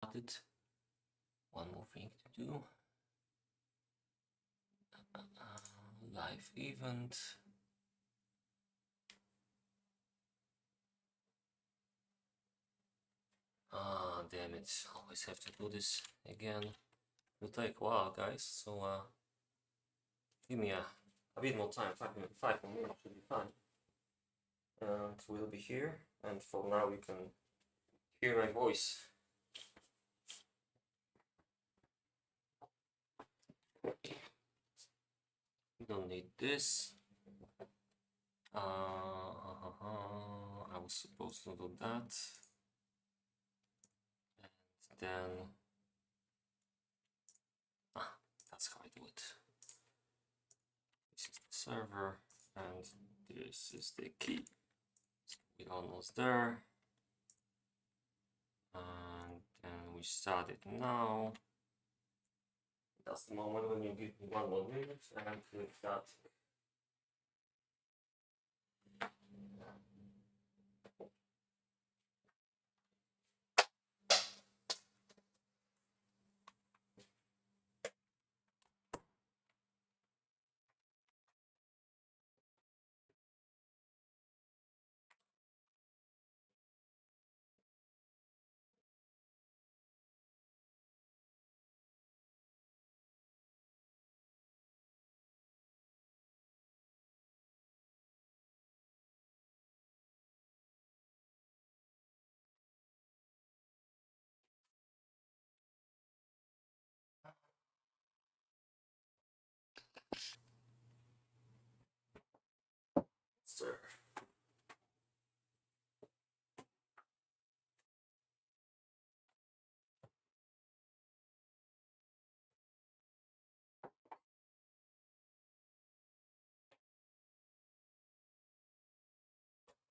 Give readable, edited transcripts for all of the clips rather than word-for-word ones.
started. One more thing to do. Live event. Ah, damn it! Always have to do this again. Will take a while, guys. So give me a bit more time. 5 more minutes should be fine. And we'll be here. And for now, you can hear my voice. We don't need this. I was supposed to do that. And then that's how I do it. This is the server, and this is the key. So we're almost there. And then we start it now. That's the moment when you give me 1 more minute and click that. Sir.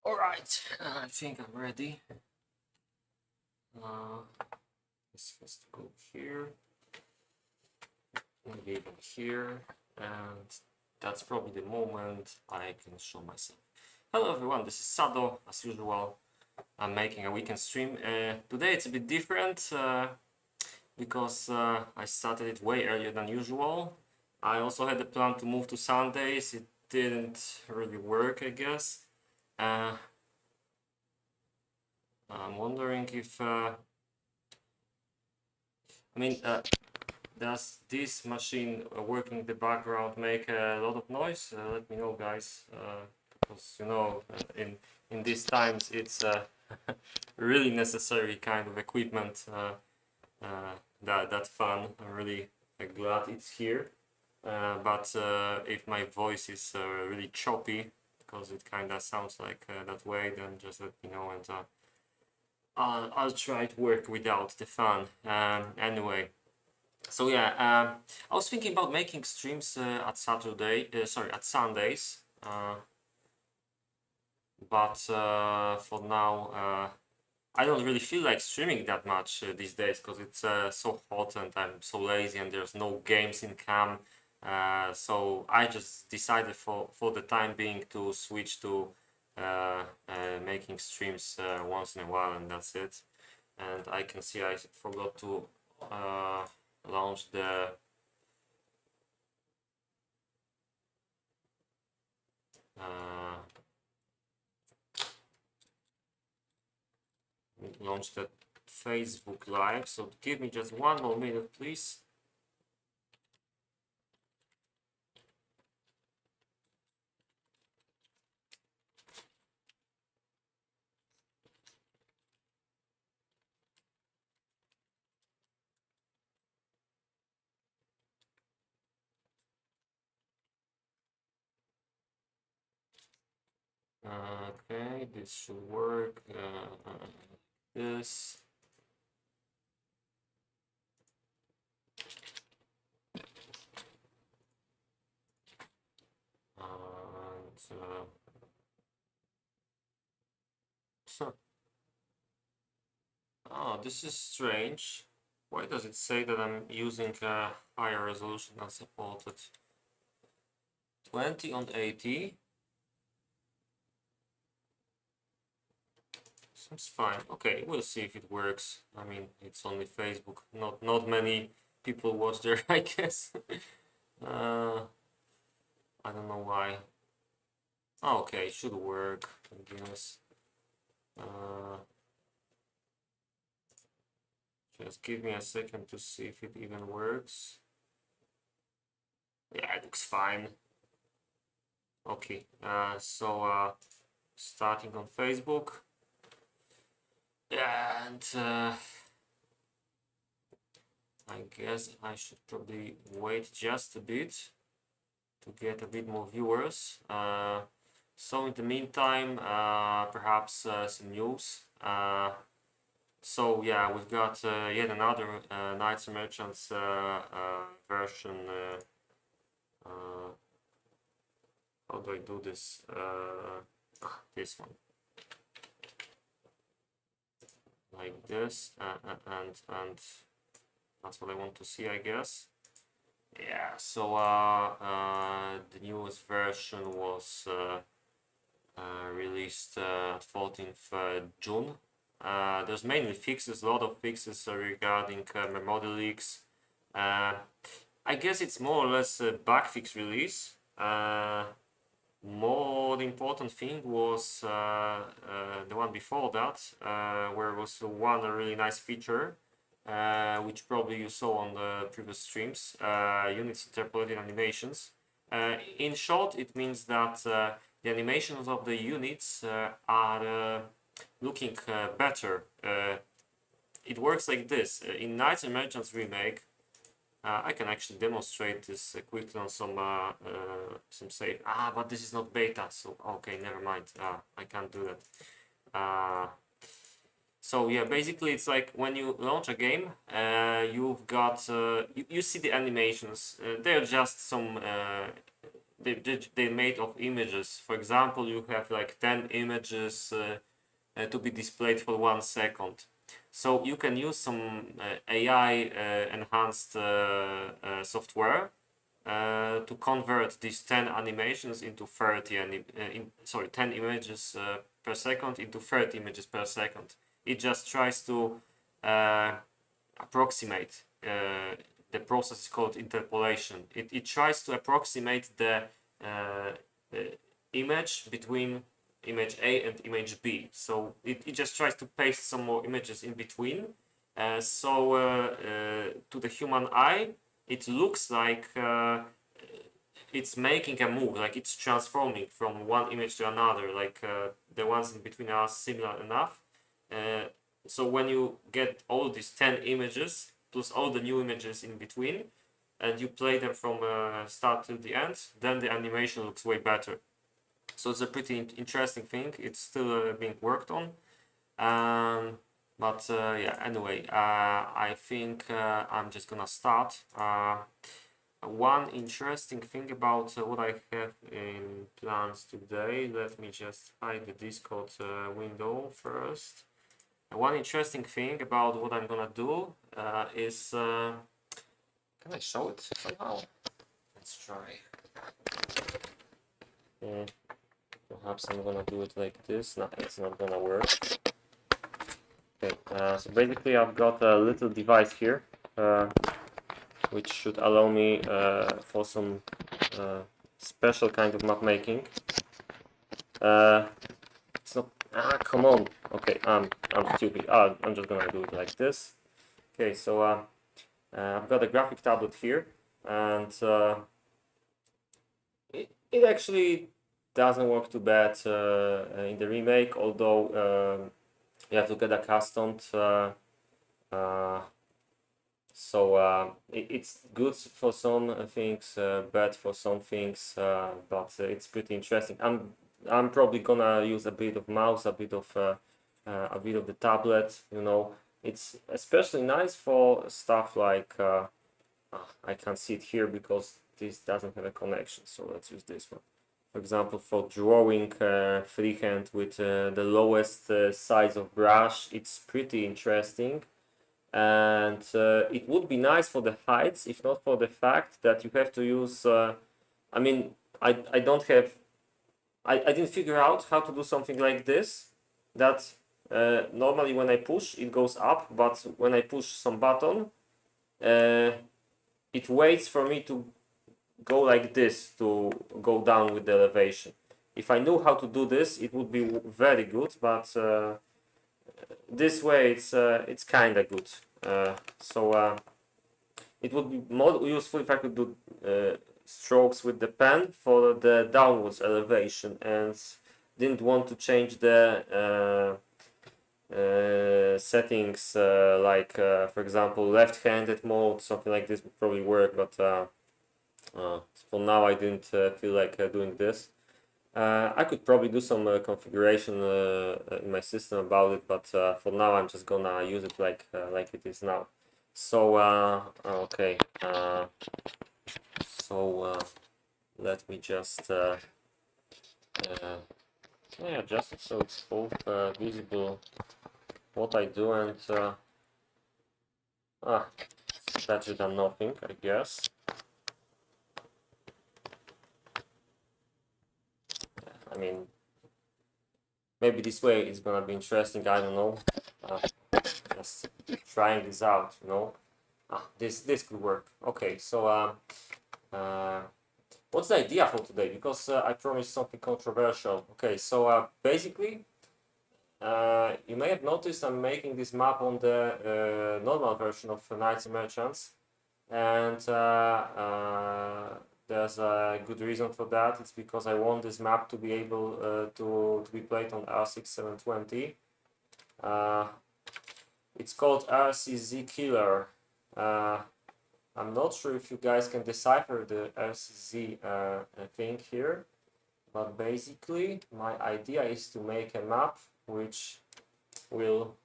Alright, I think I'm ready. This has to go here. Maybe even here. And that's probably the moment I can show myself. Hello everyone, this is Sado, as usual. I'm making a weekend stream. Today it's a bit different because I started it way earlier than usual. I also had a plan to move to Sundays. It didn't really work, I guess. I'm wondering if does this machine working in the background make a lot of noise? Let me know, guys, because you know, in these times it's really necessary kind of equipment. That's fun. I'm really glad it's here. But if my voice is really choppy, because it kind of sounds like that way, then just let me know, and I'll try to work without the fan. Anyway, so yeah, I was thinking about making streams at Sundays, but for now I don't really feel like streaming that much these days because it's so hot and I'm so lazy and there's no games in KaM. So I just decided for the time being to switch to making streams once in a while, and that's it. And I can see I forgot to launch the Facebook Live. So give me just 1 more minute, please. Okay, this should work. This. And so, oh, this is strange. Why does it say that I'm using a higher resolution than supported? 20 on 80. seems fine. Okay, we'll see if it works. I mean, it's only Facebook. Not many people watch there, I guess. I don't know why. Oh, okay, it should work, I guess. Just give me a second to see if it even works. Yeah, it looks fine. Okay, so starting on Facebook. And I guess I should probably wait just a bit to get a bit more viewers. So in the meantime, perhaps some news. So yeah, we've got yet another Knights and Merchants version. How do I do this? This one. Like this, and that's what I want to see, I guess. Yeah, so the newest version was released 14th June. There's mainly fixes, a lot of fixes regarding memory leaks. I guess it's more or less a bug fix release. More the important thing was the one before that, where was one really nice feature, which probably you saw on the previous streams, units interpolated animations. In short, it means that the animations of the units are looking better. It works like this. In Knights and Merchants Remake, I can actually demonstrate this quickly on some save. But this is not beta, so okay, never mind. I can't do that. So yeah, basically it's like when you launch a game, you've got you see the animations. They're just some they're made of images. For example, you have like 10 images to be displayed for 1 second. So you can use some AI enhanced software to convert these 10 animations into 10 images per second into 30 images per second. It just tries to approximate. The process is called interpolation. It tries to approximate the image between image A and image B. So it just tries to paste some more images in between. To the human eye, it looks like it's making a move, like it's transforming from one image to another, like the ones in between are similar enough. So when you get all these 10 images, plus all the new images in between, and you play them from start to the end, then the animation looks way better. So it's a pretty interesting thing. It's still being worked on. Yeah, anyway, I think I'm just gonna start. One interesting thing about what I have in plans today, let me just hide the Discord window first. One interesting thing about what I'm gonna do is, can I show it somehow? Let's try. Perhaps I'm gonna do it like this. No, it's not gonna work. Okay, so basically I've got a little device here, which should allow me for some special kind of map making. It's not. Come on. Okay, I'm stupid. I'm just gonna do it like this. Okay, so I've got a graphic tablet here, and it actually doesn't work too bad in the remake, although you have to get accustomed. It's good for some things, bad for some things, but it's pretty interesting. I'm probably gonna use a bit of mouse, a bit of the tablet. You know, it's especially nice for stuff like I can't see it here because this doesn't have a connection. So let's use this one. For example, for drawing freehand with the lowest size of brush, it's pretty interesting. And it would be nice for the heights, if not for the fact that you have to use. I mean, I don't have. I didn't figure out how to do something like this. That normally when I push it goes up, but when I push some button, it waits for me to go like this to go down with the elevation. If I knew how to do this, it would be very good, but this way it's kind of good. So it would be more useful if I could do strokes with the pen for the downwards elevation, and didn't want to change the settings, like for example left-handed mode, something like this would probably work, but for now I didn't feel like doing this. I could probably do some configuration in my system about it, but for now I'm just gonna use it like it is now. So okay, let me just adjust it so it's both visible what I do, and it's better than nothing, I guess. I mean, maybe this way it's gonna be interesting, I don't know. Just trying this out, you know. This could work. Okay, so what's the idea for today? Because I promised something controversial. Okay, so basically, you may have noticed I'm making this map on the normal version of Knights and Merchants, and there's a good reason for that. It's because I want this map to be able to be played on RX 720. It's called RCZ Killer. I'm not sure if you guys can decipher the RCZ thing here, but basically my idea is to make a map which will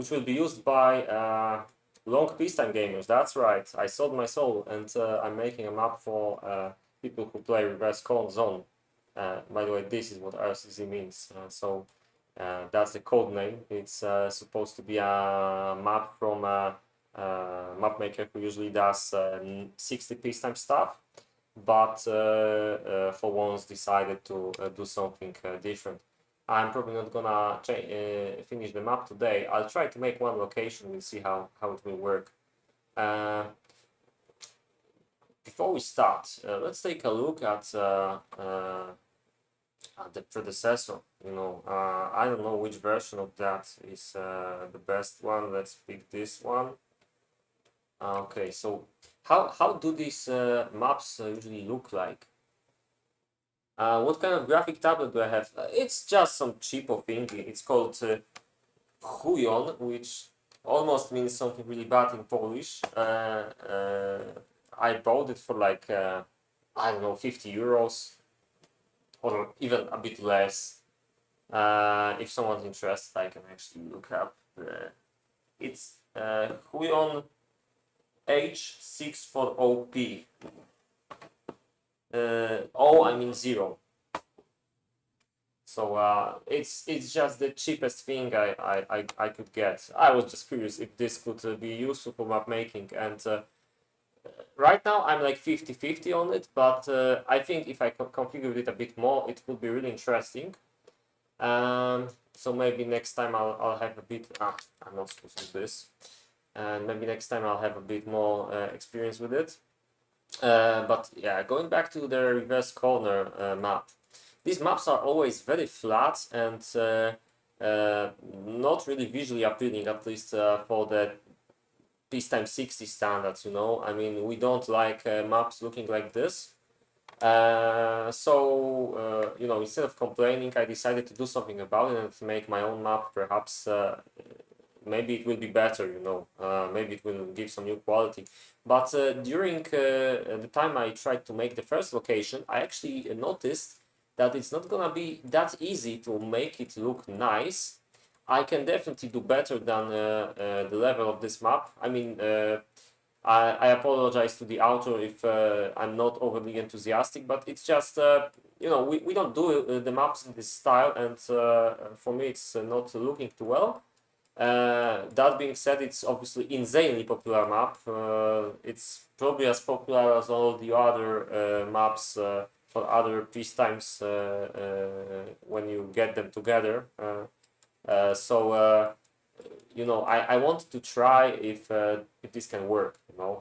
be used by long peacetime gamers. That's right, I sold my soul, and I'm making a map for people who play reverse zone. By the way, this is what RCZ means. That's the code name. It's supposed to be a map from a map maker who usually does 60 peacetime stuff, but for once decided to do something different. I'm probably not gonna finish the map today. I'll try to make one location. We'll see how it will work. Before we start, let's take a look at the predecessor. You know, I don't know which version of that is the best one. Let's pick this one. Okay, so how do these maps usually look like? What kind of graphic tablet do I have? It's just some cheapo thing. It's called Hujon, which almost means something really bad in Polish. I bought it for like I don't know, 50 euros or even a bit less. If someone's interested, I can actually look up. It's Hujon H64OP. I mean 0. So it's just the cheapest thing I could get. I was just curious if this could be useful for map making, and right now I'm like 50-50 on it, but I think if I configure it a bit more, it would be really interesting. So maybe next time I'll have a bit. I'm not supposed to do this. And maybe next time I'll have a bit more experience with it. But yeah, going back to the reverse corner map. These maps are always very flat and not really visually appealing, at least for the peacetime 60 standards, you know. I mean, we don't like maps looking like this. You know, instead of complaining, I decided to do something about it and to make my own map. Perhaps maybe it will be better, you know, maybe it will give some new quality. But during the time I tried to make the first location, I actually noticed that it's not gonna be that easy to make it look nice. I can definitely do better than the level of this map. I mean, I apologize to the author if I'm not overly enthusiastic, but it's just, you know, we don't do the maps in this style, and for me it's not looking too well. That being said, it's obviously insanely popular map. It's probably as popular as all the other maps for other peacetimes when you get them together. So you know, I want to try if this can work. You know,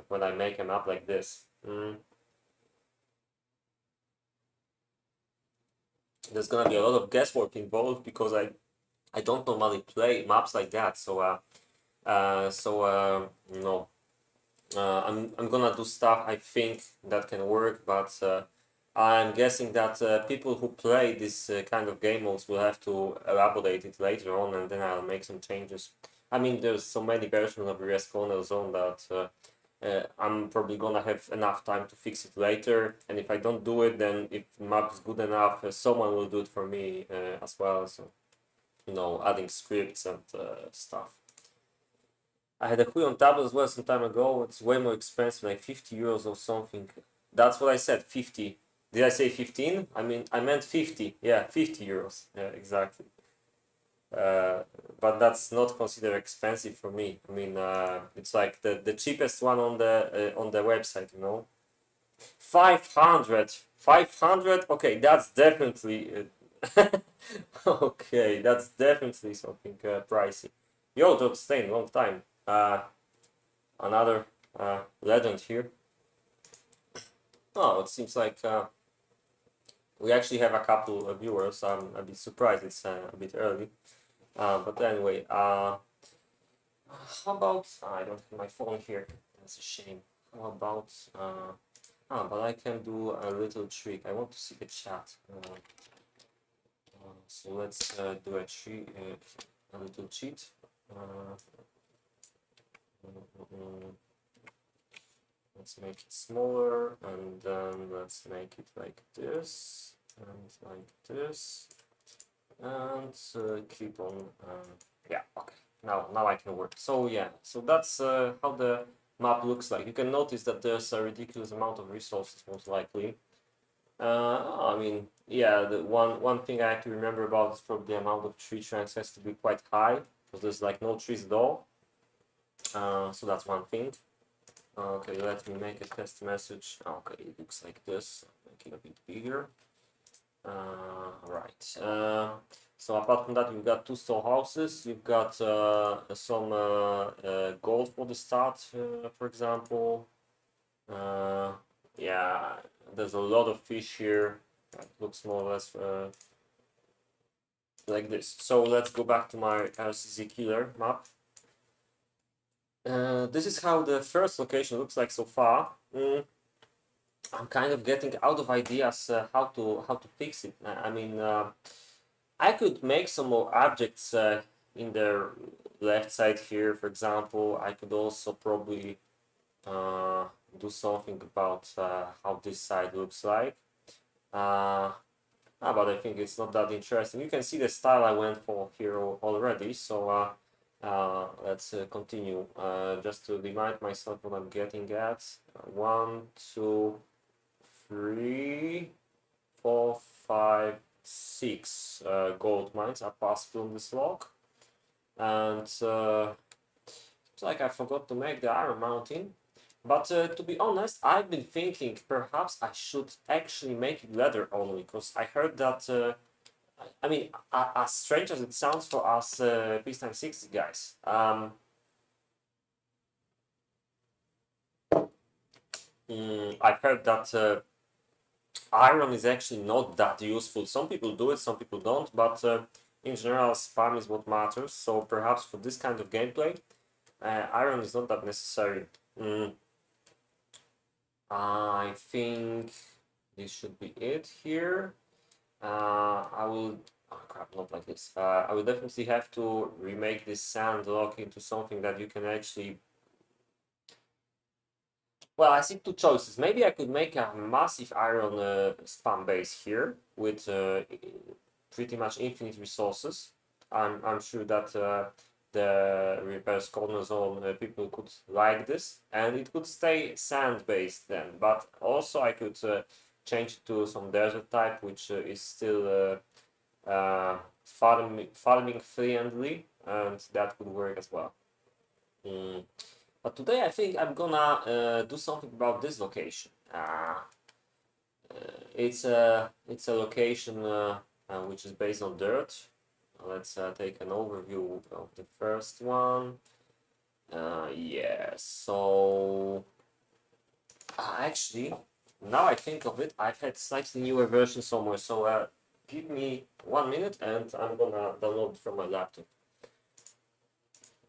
when I make a map like this. There's gonna be a lot of guesswork involved because I don't normally play maps like that. So you know, I'm gonna do stuff I think that can work, but I'm guessing that people who play this kind of game modes will have to elaborate it later on, and then I'll make some changes. I mean, there's so many versions of US Corner Zone that I'm probably gonna have enough time to fix it later, and if I don't do it, then if the map is good enough, someone will do it for me as well. So, you know, adding scripts and stuff. I had a Hui on tablet as well some time ago. It's way more expensive, like 50 euros or something. That's what I said, 50. Did I say 15? I mean, I meant 50. Yeah, 50 euros. Yeah, exactly. But that's not considered expensive for me. I mean, it's like the cheapest one on the website, you know. 500. 500? Okay, that's definitely... okay, that's definitely something pricey. Yo, Dr. Stain, long time. Another legend here. Oh, it seems like we actually have a couple of viewers. I'm a bit surprised it's a bit early. But anyway, how about... I don't have my phone here. That's a shame. How about... but I can do a little trick. I want to see the chat. So let's do a little cheat. Let's make it smaller, and then let's make it like this, and like this, and keep on. Yeah, okay. Now I can work. So yeah, so that's how the map looks like. You can notice that there's a ridiculous amount of resources, most likely. I mean, yeah, the one thing I have to remember about is probably the amount of tree trunks has to be quite high, because there's like no trees at all. So that's one thing. Okay, let me make a test message. Okay, it looks like this. Make it a bit bigger. Right. So apart from that, you've got 2 storehouses. You've got some gold for the start, for example. Yeah, there's a lot of fish here. It looks more or less like this. So let's go back to my RCZ killer map. This is how the first location looks like so far. I'm kind of getting out of ideas how to fix it. I mean, I could make some more objects in the left side here, for example. I could also probably do something about how this side looks like. But I think it's not that interesting. You can see the style I went for here already. So let's continue. Just to remind myself what I'm getting at. 1, 2, 3, 4, 5, 6 gold mines are possible in this log. And it's like I forgot to make the iron mountain. But to be honest, I've been thinking perhaps I should actually make it leather only, because I heard that, I mean, as strange as it sounds for us Peacetime 60 guys, I've heard that iron is actually not that useful. Some people do it, some people don't, but in general, spam is what matters. So perhaps for this kind of gameplay, iron is not that necessary. I think this should be it here. I will... Oh crap, not like this. I will definitely have to remake this sand lock into something that you can actually... Well, I see 2 choices. Maybe I could make a massive iron spam base here with pretty much infinite resources. I'm sure that the reverse corner zone people could like this, and it could stay sand based then. But also I could change it to some desert type, which is still farming friendly, and that could work as well. But today I think I'm gonna do something about this location. it's a location which is based on dirt. Let's take an overview of the first one. Yes, so actually, now I think of it, I've had slightly newer version somewhere. So give me 1 minute and I'm gonna download it from my laptop.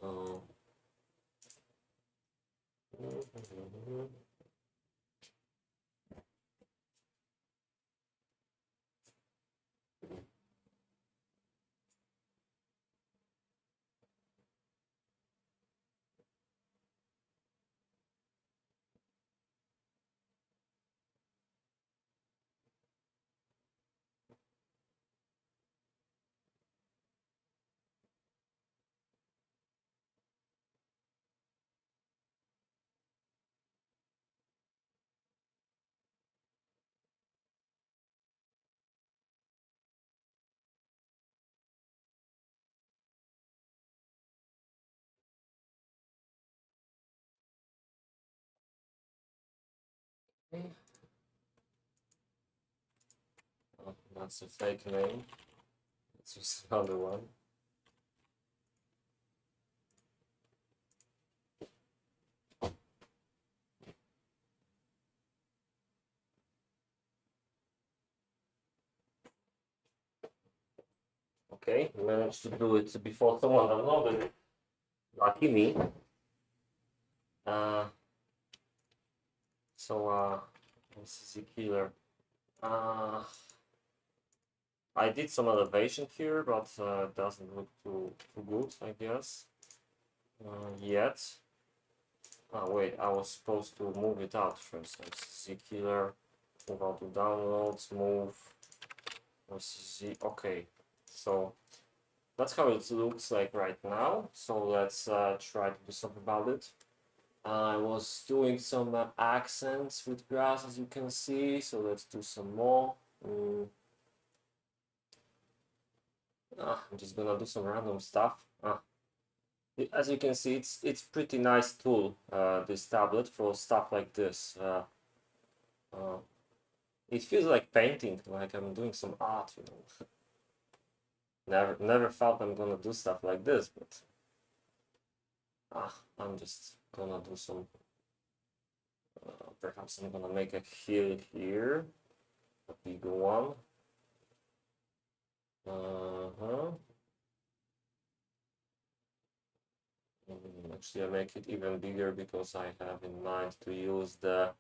Uh, oh, that's a fake name. Let's use another one. Okay, managed to do it before someone downloaded it. Lucky me. Uh, this is the killer. I did some elevation here, but it doesn't look too good, I guess. Yet. Ah, wait, I was supposed to move it out first. Z killer, move out to downloads, move. Z. Okay, so that's how it looks like right now. So let's try to do something about it. I was doing some accents with grass, as you can see. So let's do some more. I'm just gonna do some random stuff. As you can see, it's pretty nice tool, this tablet, for stuff like this. It feels like painting, like I'm doing some art, you know. Never thought I'm gonna do stuff like this, but I'm just gonna do some. Perhaps I'm gonna make a hill here, a big one. Actually, I make it even bigger because I have in mind to use the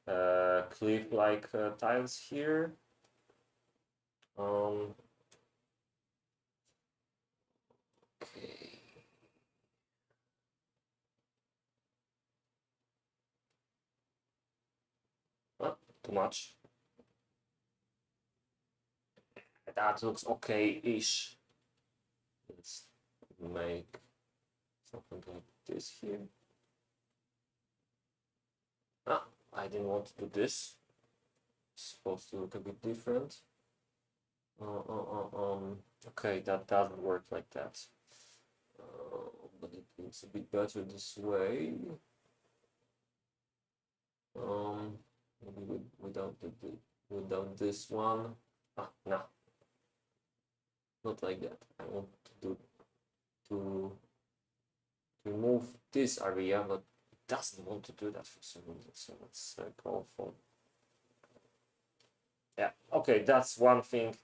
cliff-like tiles here. Okay. Too much. That looks okay-ish. Let's make something like this here. I didn't want to do this. It's supposed to look a bit different. Okay, that doesn't work like that. But it looks a bit better this way. Maybe without this one. No, not like that. I want to remove this area, but it doesn't want to do that for some reason. So let's go for. Yeah. Okay, that's one thing.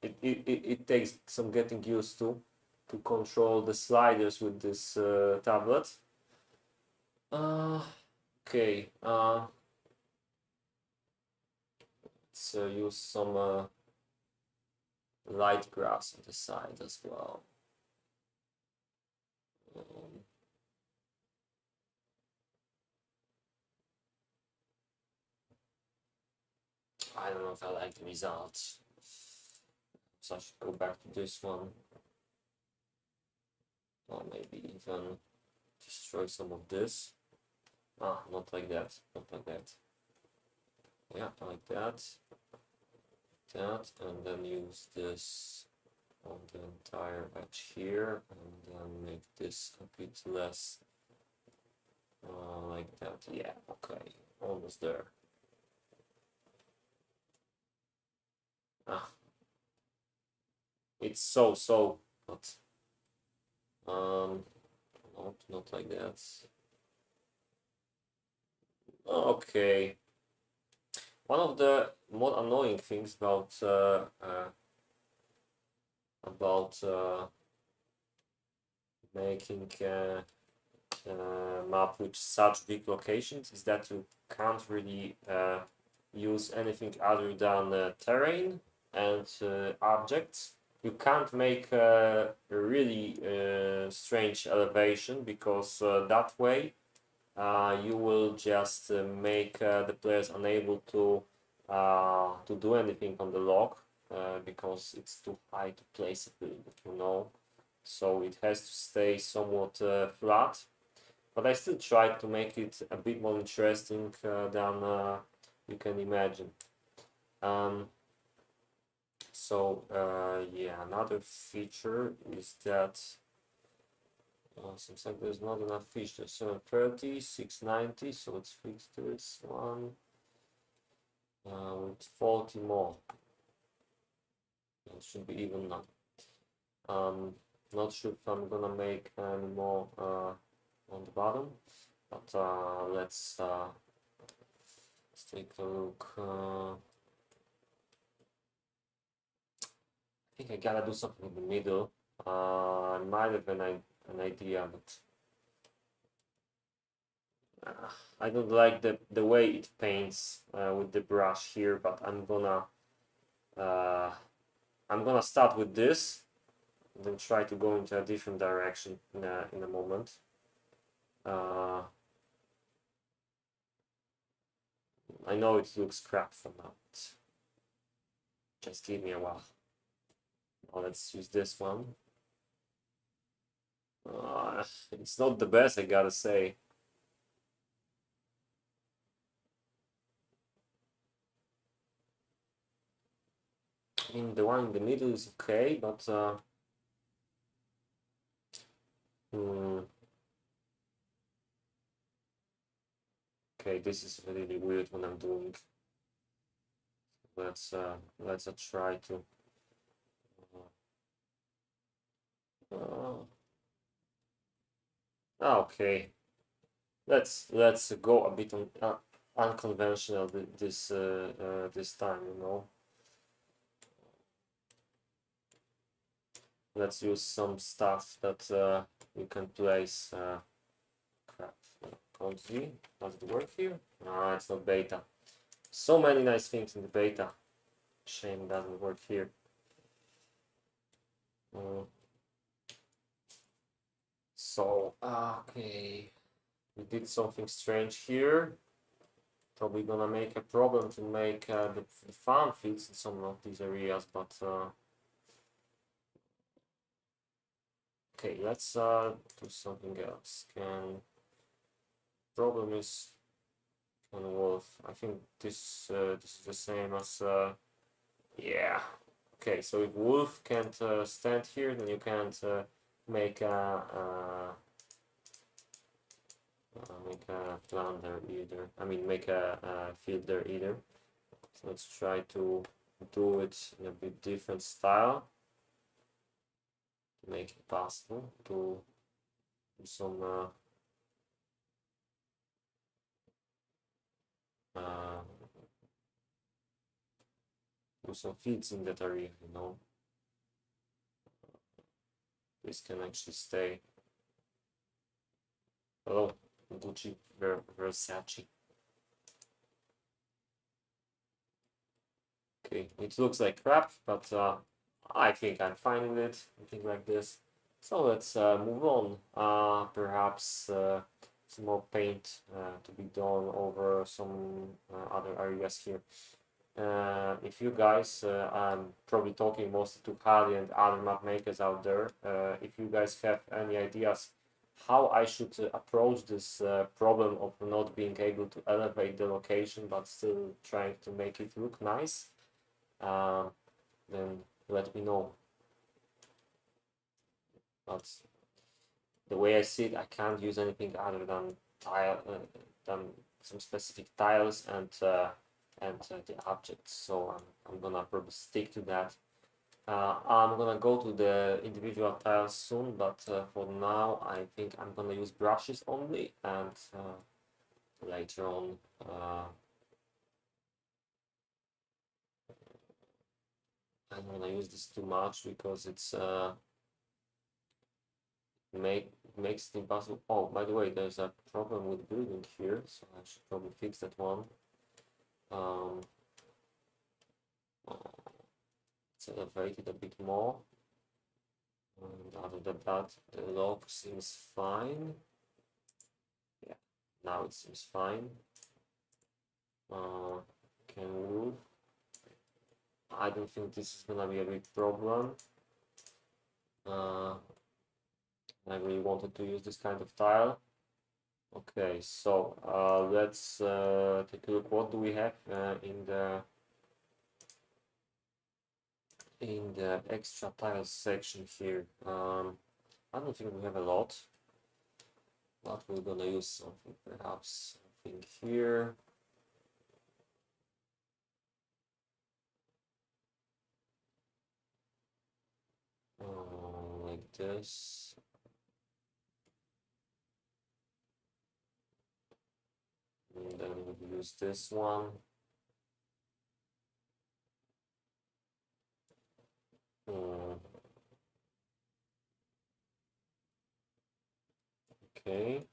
It takes some getting used to control the sliders with this tablet. Okay. Let's use some light grass on the side as well. I don't know if I like the results, so I should go back to this one. Or maybe even destroy some of this. Not like that, not like that. Yeah, like that. That, and then use this on the entire edge here, and then make this a bit less like that. Yeah, okay, almost there. It's so, but not like that. Okay. One of the more annoying things about making map with such big locations is that you can't really use anything other than terrain and objects. You can't make a really strange elevation because that way you will just make the players unable to do anything on the log because it's too high to place a building, you know. So it has to stay somewhat flat. But I still try to make it a bit more interesting than you can imagine. Yeah, another feature is that seems like there's not enough fish. There's 730, 690, so let's fix this one with 40 more. It should be even now. Not sure if I'm gonna make any more on the bottom, but let's take a look. I think I gotta do something in the middle. I might have an idea, but I don't like the way it paints with the brush here. But I'm gonna start with this, and then try to go into a different direction in a moment. I know it looks crap for now. Just give me a while. Now let's use this one. It's not the best, I gotta say. I mean, the one in the middle is okay, but okay, this is really weird when I'm doing. Let's try to. Okay, let's go a bit on unconventional this time, you know. Let's use some stuff that you can place. Crap. Ctrl Z. Does it work here? No, it's not beta. So many nice things in the beta. Shame it doesn't work here. So, okay. We did something strange here. Probably gonna make a problem to make the farm fields in some of these areas, but okay, let's do something else. Problem is can wolf. I think this is the same as yeah. Okay, so if wolf can't stand here, then you can't make a plant there either. I mean, make a field there either. So let's try to do it in a bit different style to make it possible to do some fields in that area, you know. This can actually stay. Hello, Gucci Versace. Okay, it looks like crap, but I think I'm fine with it. Something like this. So let's move on. Perhaps some more paint to be done over some other areas here. If you guys, I'm probably talking mostly to Kali and other map makers out there. If you guys have any ideas how I should approach this problem of not being able to elevate the location but still trying to make it look nice, then let me know. But the way I see it, I can't use anything other than than some specific tiles and and the objects. So I'm gonna probably stick to that. I'm gonna go to the individual tiles soon, but for now I think I'm gonna use brushes only, and later on I'm gonna use this too much because it's makes it impossible. Oh, by the way, there's a problem with building here, so I should probably fix that one. Um, let's elevate it a bit more. And other than that, the log seems fine. Yeah, now it seems fine. Can move. I don't think this is gonna be a big problem. I really wanted to use this kind of tile. Okay, so let's take a look. What do we have in the extra tiles section here? I don't think we have a lot, but we're gonna use something, perhaps something here. Like this. And then we'll use this one. Okay.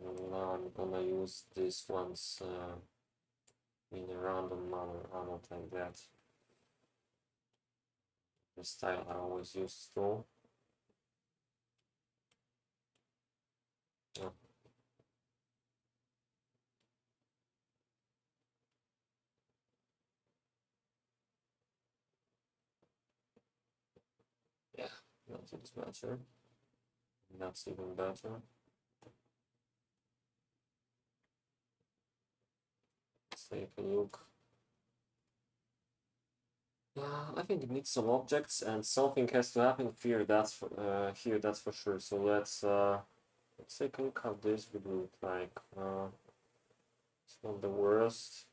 And now I'm gonna use these ones in a random manner, not like that. The style I always used to. Oh. Yeah, that looks better. That's even better. Let's take a look. I think it needs some objects, and something has to happen here. That's for sure. So let's take a look how this would look like. It's not the worst.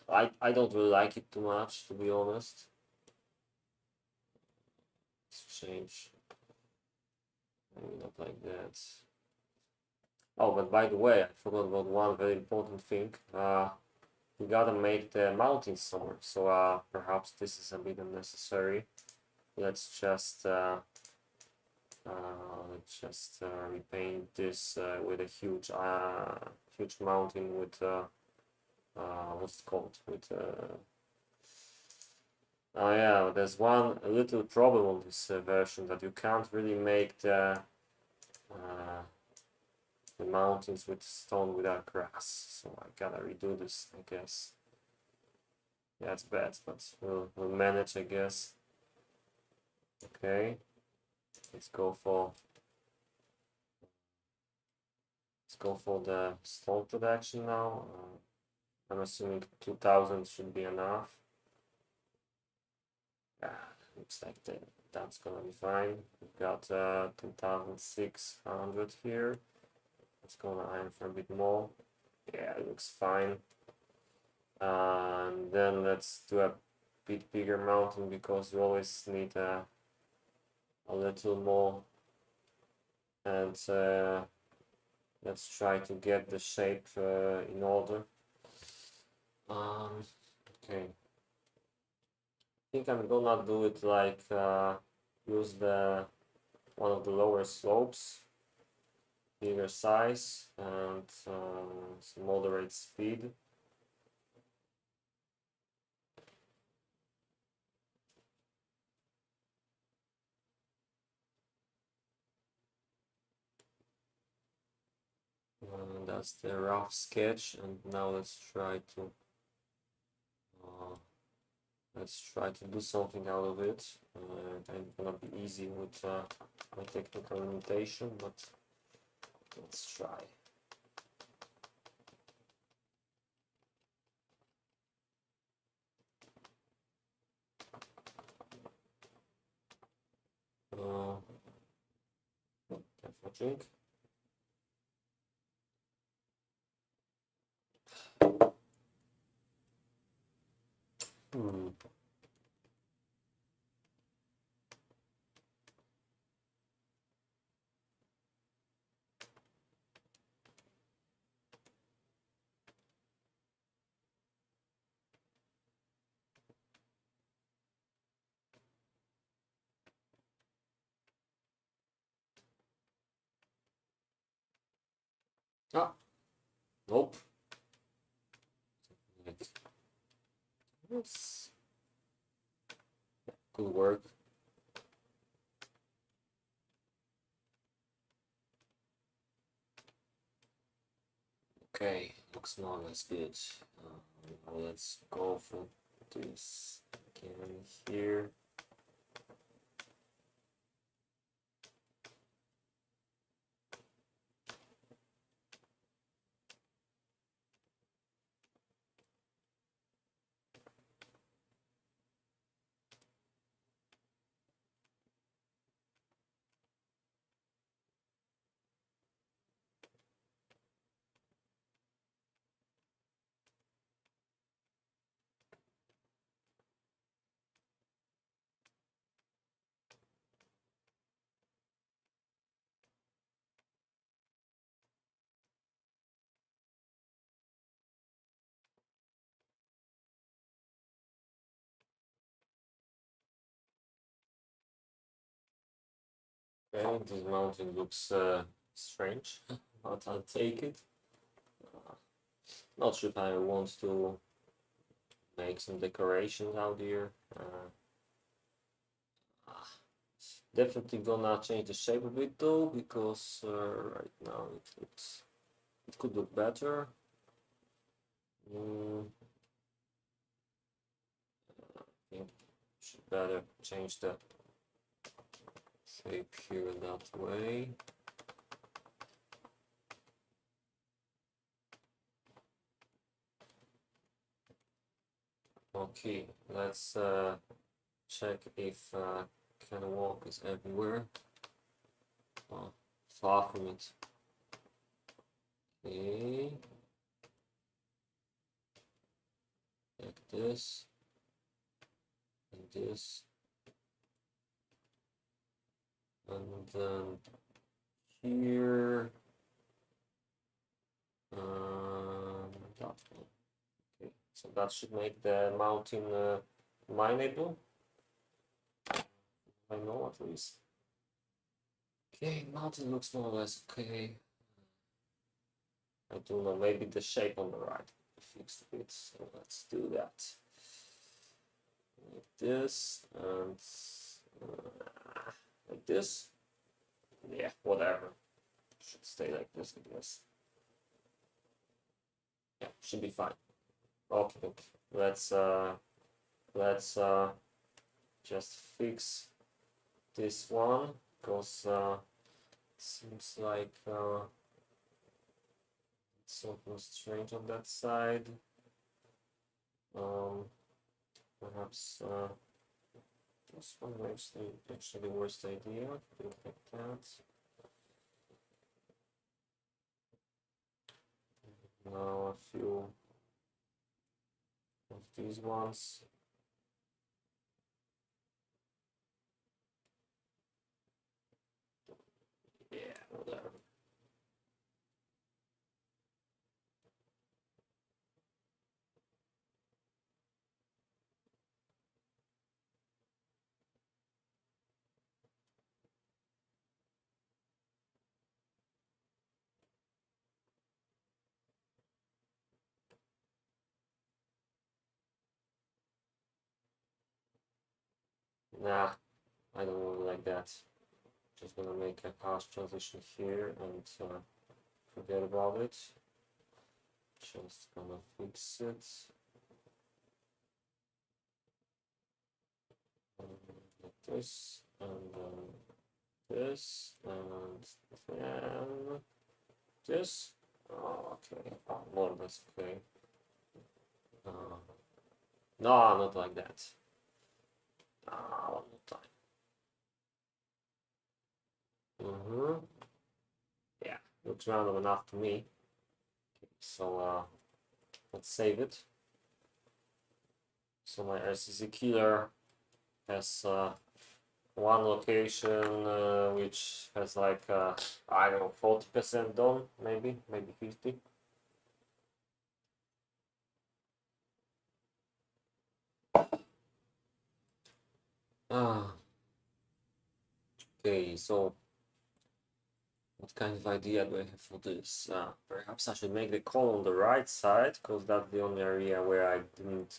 I don't really like it too much, to be honest. Let's change. Maybe not like that. Oh, but by the way, I forgot about one very important thing. We gotta make the mountains somewhere, so perhaps this is a bit unnecessary. Let's just repaint this with a huge mountain with what's it called? With oh yeah, there's one little problem on this version, that you can't really make the mountains with stone without grass. So I gotta redo this, I guess. Yeah, it's bad, but we'll manage, I guess. Okay, let's go for the stone production now. I'm assuming 2000 should be enough. Yeah, looks like that's gonna be fine. We've got 2600 here. Let's go on iron for a bit more. Yeah, it looks fine. And then let's do a bit bigger mountain, because you always need a little more. And let's try to get the shape in order. Okay. I think I'm gonna do it like use one of the lower slopes, bigger size, and some moderate speed. That's the rough sketch, and now let's try to do something out of it. It ain't gonna be easy with my technical limitation, but let's try. drink. Ah, nope. Yes. Good work. Okay, looks more or less good. Now let's go for this again here. Okay, this mountain looks strange, but I'll take it. Not sure if I want to make some decorations out here. Definitely gonna change the shape of it though, because right now it could look better. I think should better change the shape here that way. Okay, let's check if can walk is everywhere. Oh, far from it. Okay, like this and this, and then here, that one. Okay, so that should make the mountain mineable. I know at least. Okay, mountain looks more or less okay. I don't know, maybe the shape on the right fixed a bit, so let's do that. Like this, and like this. Yeah, whatever. Should stay like this, I guess. Yeah, should be fine. Okay, let's just fix this one, because it seems like something strange on that side. Perhaps this one makes actually the worst idea. Do it like that. Now a few of these ones. Yeah, whatever. Nah, I don't really like that. Just gonna make a harsh transition here and forget about it. Just gonna fix it. Like this, and this, and then this. Oh, okay, more or less okay. No, not like that. One more time. looks random enough to me. So let's save it. So my RCC killer has one location which has like I don't know, 40% done, maybe 50. Okay, so what kind of idea do I have for this? Perhaps I should make the call on the right side, because that's the only area where I didn't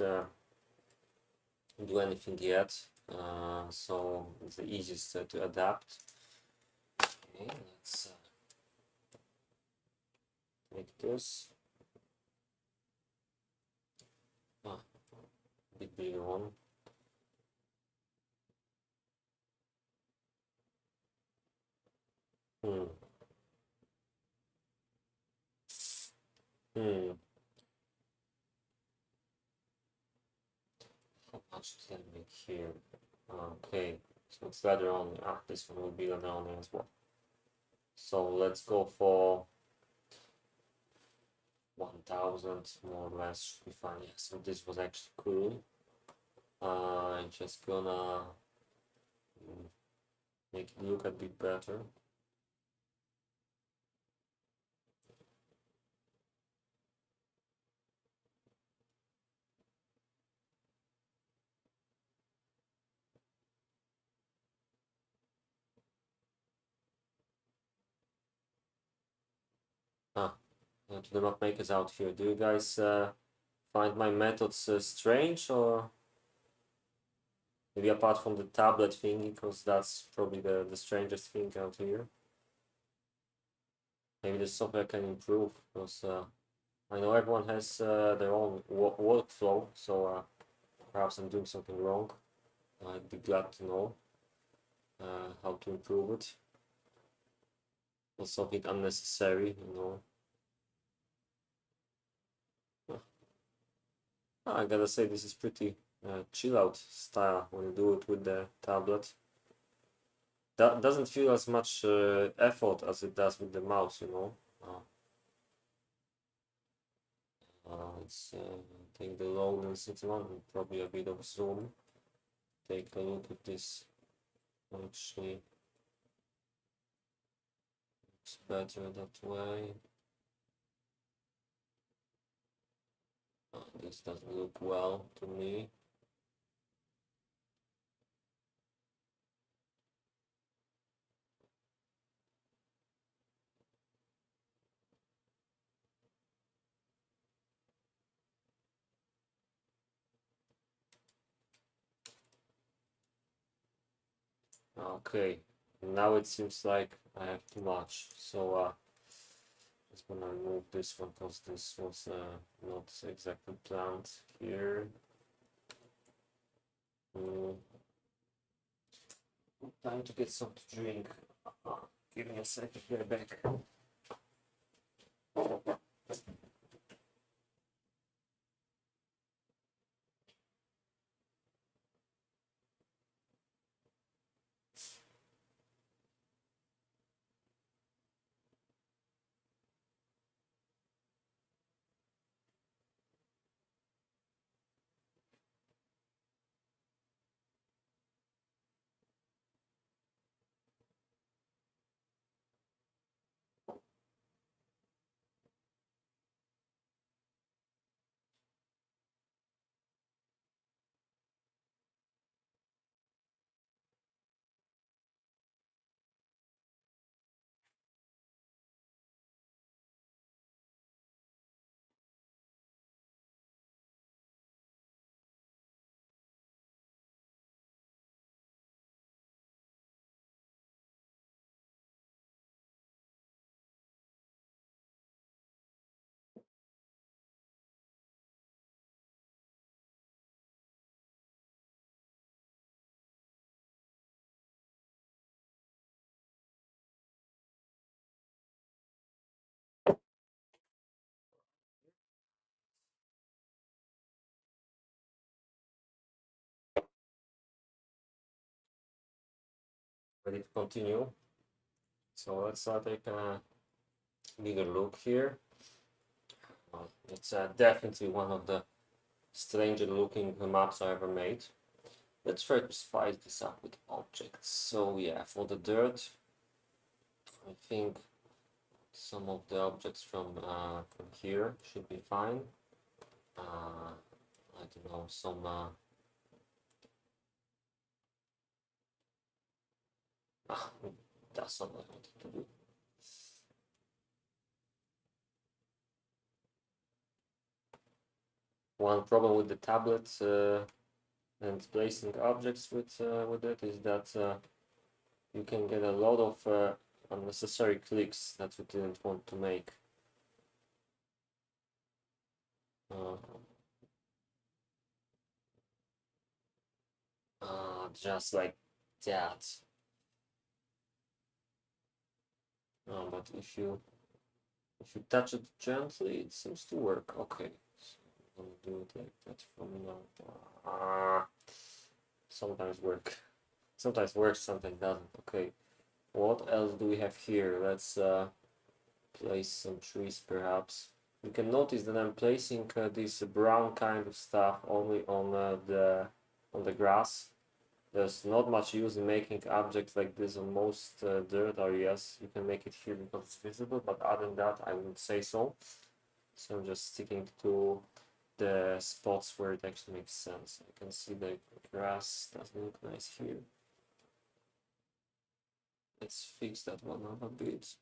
do anything yet. So it's the easiest to adapt. Okay, let's make this a bit bigger one. Hmm. How much did I make here? Okay, so it's later on. This one will be later on as well. So let's go for 1000 more or less, should be fine. Yeah, so this was actually cool. I'm just gonna make it look a bit better. To the map makers out here, do you guys find my methods strange, or maybe apart from the tablet thingy, because that's probably the strangest thing out here? Maybe the software can improve, because I know everyone has their own workflow, so perhaps I'm doing something wrong. I'd be glad to know how to improve it. Not something unnecessary, you know. I gotta say, this is pretty chill out style when you do it with the tablet. That doesn't feel as much effort as it does with the mouse, you know. Let's take the low density one and probably a bit of zoom. Take a look at this. Actually, it's better that way. This doesn't look well to me. Okay, now it seems like I have too much, so just gonna remove this one because this was not exactly planned here. Time to get some to drink. Give me a second, get back. Ready to continue. So let's take bigger look here. It's definitely one of the stranger looking maps I ever made. Let's try to spice this up with objects. So yeah, for the dirt, I think some of the objects from here should be fine. I don't know, some that's not what I wanted to do. One problem with the tablet and placing objects with it is that you can get a lot of unnecessary clicks that you didn't want to make. Just like that. But if you touch it gently, it seems to work. Okay, so I'm gonna do it like that from now. Sometimes works, sometimes doesn't. Okay, what else do we have here? Let's place some trees, perhaps. You can notice that I'm placing this brown kind of stuff only on the grass. There's not much use in making objects like this on most dirt areas. You can make it here because it's visible, but other than that, I wouldn't say so. So I'm just sticking to the spots where it actually makes sense. I can see the grass doesn't look nice here. Let's fix that one up a bit.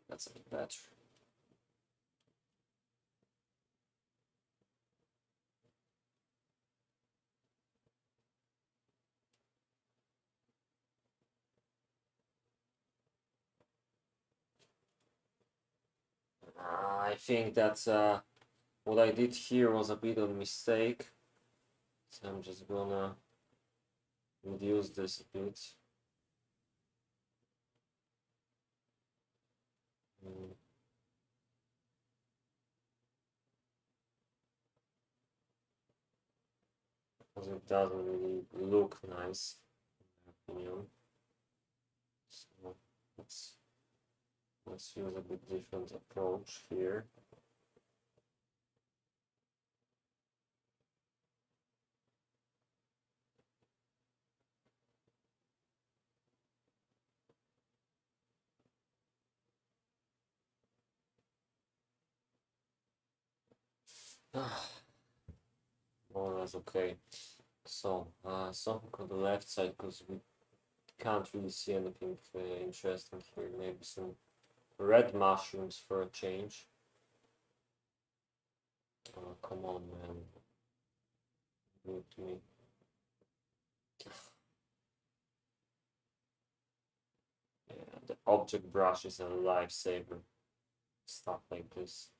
That's a bit better. I think that what I did here was a bit of a mistake. So I'm just gonna reduce this a bit. Because it doesn't really look nice, in my opinion. So let's use a bit different approach here. More or less okay. So something on the left side, because we can't really see anything interesting here. Maybe some red mushrooms for a change. Come on, man. Give it to me. Yeah, the object brush is a lifesaver. Stuff like this.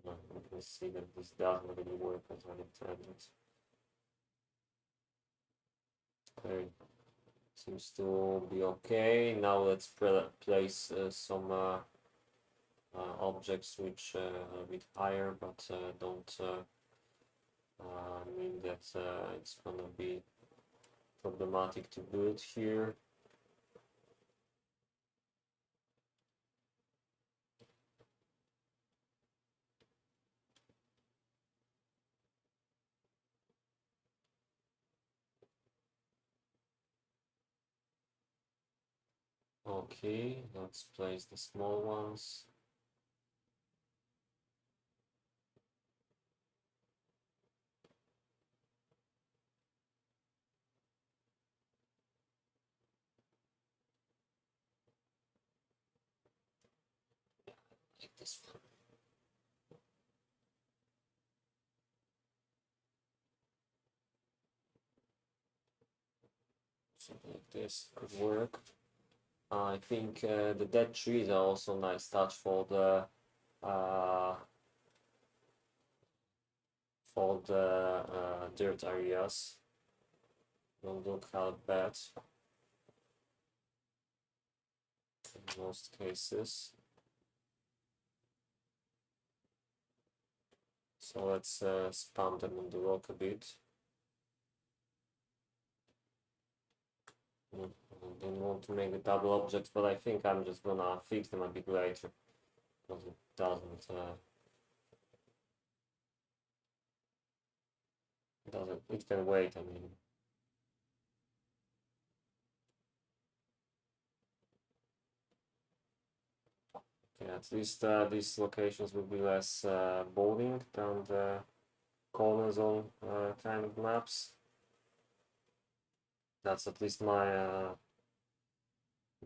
You can see that this doesn't really work as I intended. Okay, seems to be okay. Now let's place some objects which are a bit higher, but don't mean that it's gonna be problematic to do it here. Okay, let's place the small ones. Like this one. Something like this could work. I think the dead trees are also a nice touch for the dirt areas. Don't look how bad in most cases. So let's spam them on the rock a bit. Didn't want to make the double objects, but I think I'm just gonna fix them a bit later because it doesn't it can wait. I mean, yeah, at least these locations will be less boring than the corner zone kind of maps. That's at least my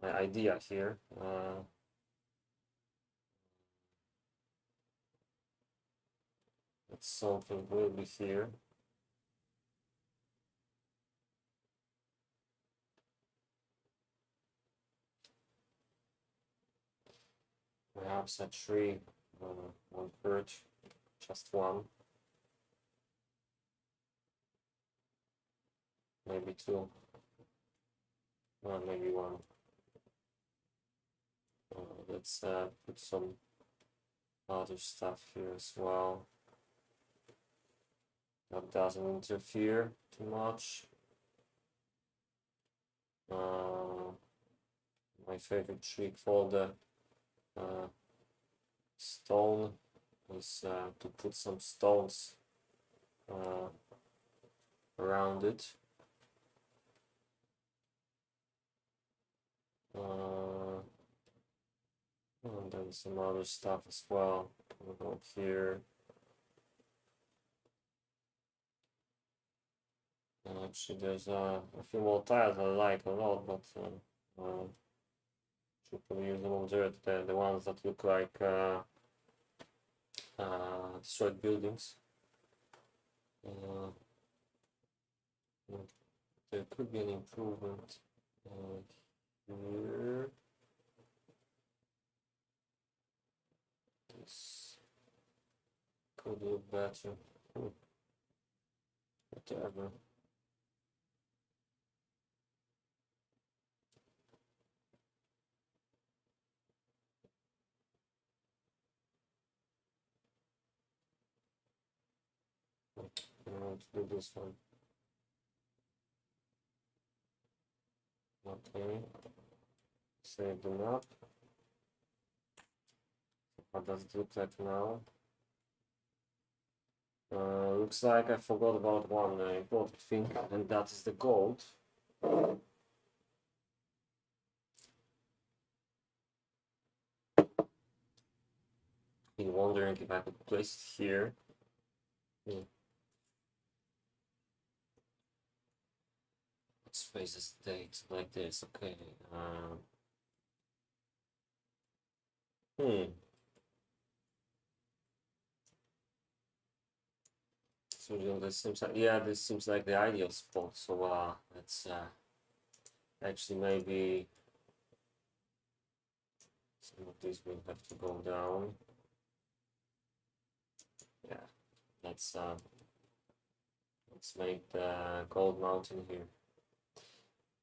my idea here. That something will be here. Perhaps a tree, one perch, just one, maybe two, maybe one. Let's put some other stuff here as well. That doesn't interfere too much. My favorite trick for the stone is to put some stones around it. And then some other stuff as well. We'll go here. Actually, there's a few more tiles I like a lot, but should probably use them on the ones that look like destroyed buildings. There could be an improvement here. This could look better. Whatever. I want to do this one. Okay. Save them up. What does it look like now? Looks like I forgot about one important thing, and that is the gold. Been wondering if I could place it here. Let's place this date like this. Okay. So this seems like, yeah, this seems like the ideal spot. So let's actually maybe some of these will have to go down. Yeah, let's make the gold mountain here.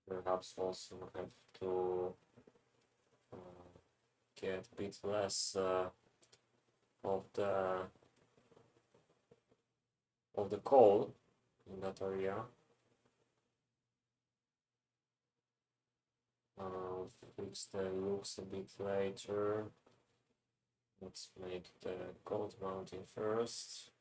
Perhaps also have to get a bit less of the coal in that area. Fix the looks a bit later. Let's make the gold mountain first.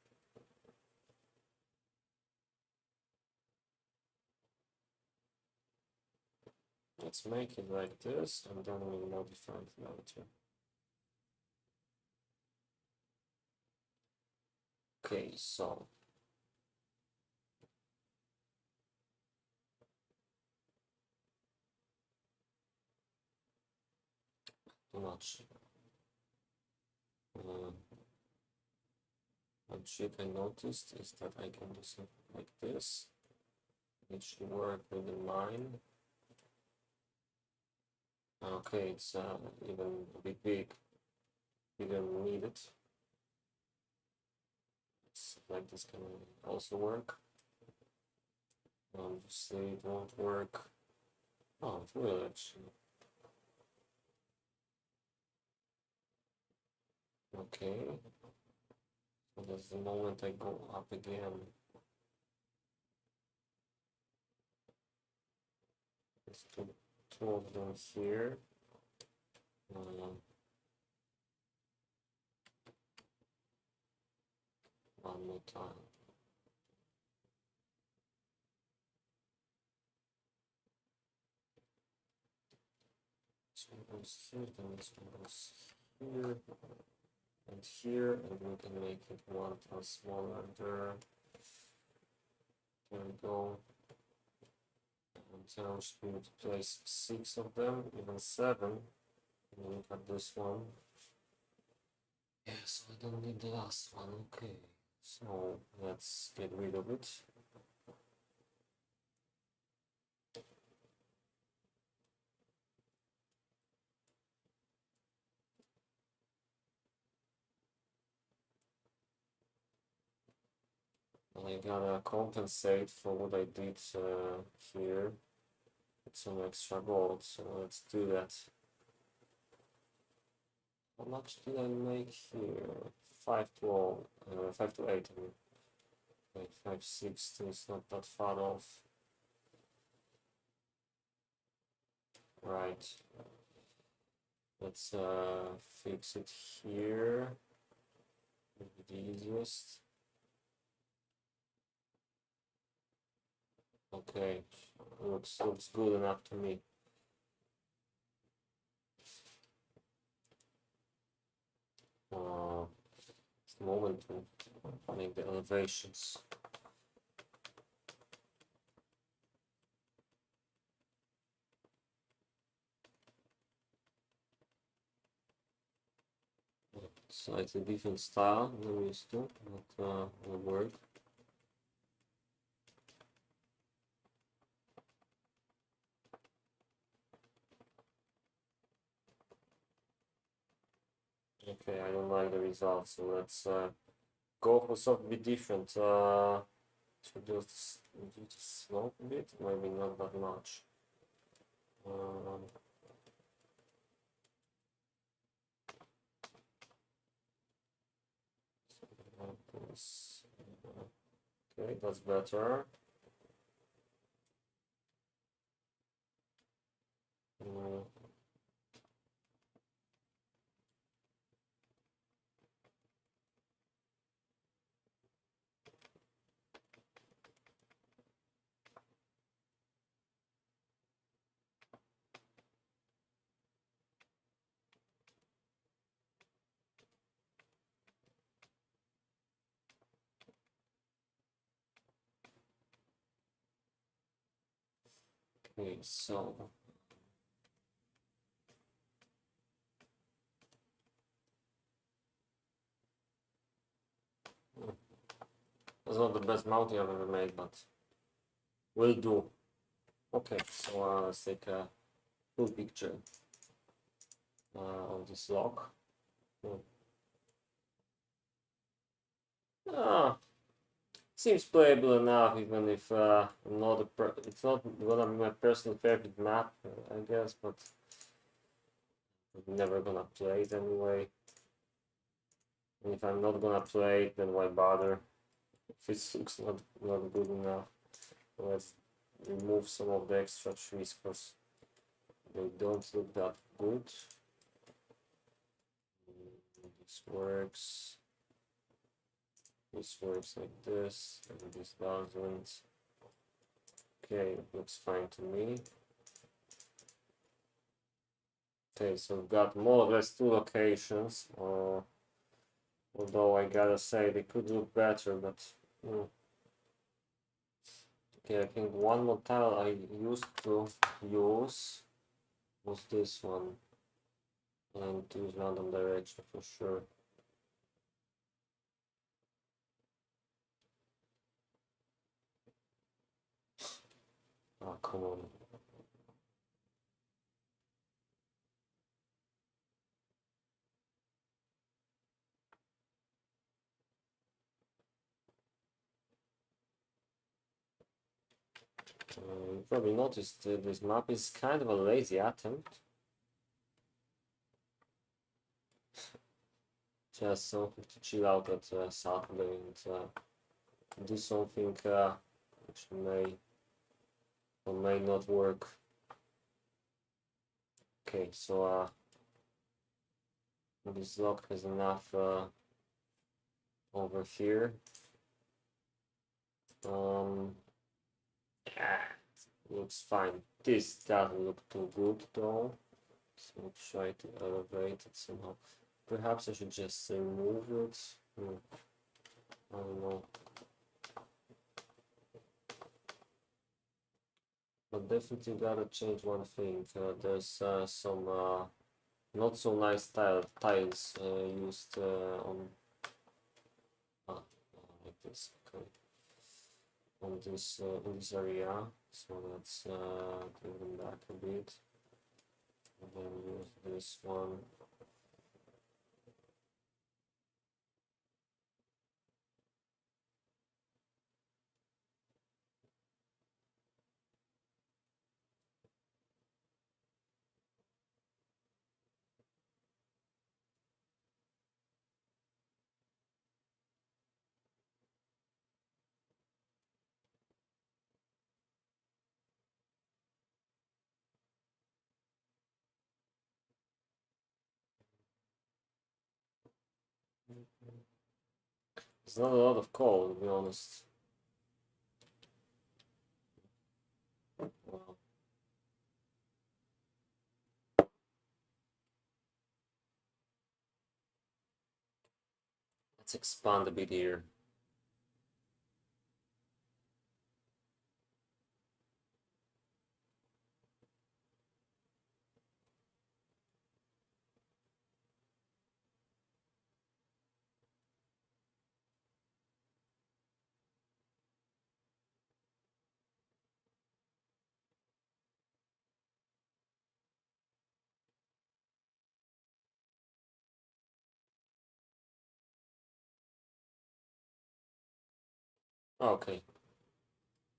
Let's make it like this, and then we'll modify it later. Okay, so too much. One trick I noticed is that I can do something like this. It should work with the mine. Okay, it's even a bit big. Didn't need it. Like this can also work. Obviously, it won't work. Oh, it will actually. Okay. So that's the moment I go up again. It's too two of them here. One more time. This one goes here, then this one goes here and here, and we can make it one tile smaller there. There we go. And now we should need to place 6 of them, even 7. And look at this one. Yes, I don't need the last one. Okay, so let's get rid of it. I gotta compensate for what I did here with some extra gold, so let's do that. How much did I make here? 5 to 8, I mean. Like 560 is not that far off. Right. Let's fix it here. Maybe the easiest. Okay, looks good enough to me. It's the moment to make the elevations. Slightly different style than we used to, but will work. Okay, I don't like the results, so let's go for something a bit different. Reduce the slope a bit, maybe not that much. Okay, that's better. Okay, so that's not the best mounting I've ever made, but will do. Okay, so let's take a full picture of this lock. Seems playable enough, even if it's not gonna be my personal favorite map, I guess, but I'm never gonna play it anyway. And if I'm not gonna play it, then why bother? If it looks not good enough, let's remove some of the extra trees because they don't look that good. This works. This works like this, and this doesn't. Okay, looks fine to me. Okay, so we've got more or less 2 locations, although I gotta say they could look better, but okay, I think one more tile I used to use was this one, and to use random direction for sure. Oh, come on. You probably noticed this map is kind of a lazy attempt. Just something to chill out at Saturday and do something which may or may not work. Okay, so this lock has enough over here. Looks fine. This doesn't look too good though, so I'll try to elevate it somehow. Perhaps I should just remove it. I don't know. But definitely gotta change one thing. There's some not so nice tiles used on like this. Okay. On this in this area, so let's bring them back a bit, and then use this one. There's not a lot of coal, to be honest. Well, let's expand a bit here. Okay,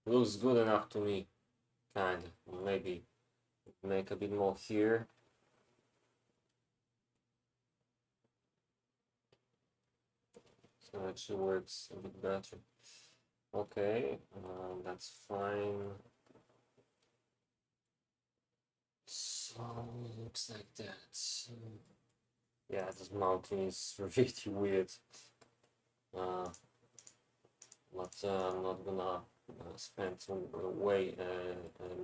looks good enough to me. Kinda. Maybe make a bit more here. So it actually works a bit better. Okay, that's fine. So looks like that. Yeah, this mountain is really weird. But I'm not gonna spend some way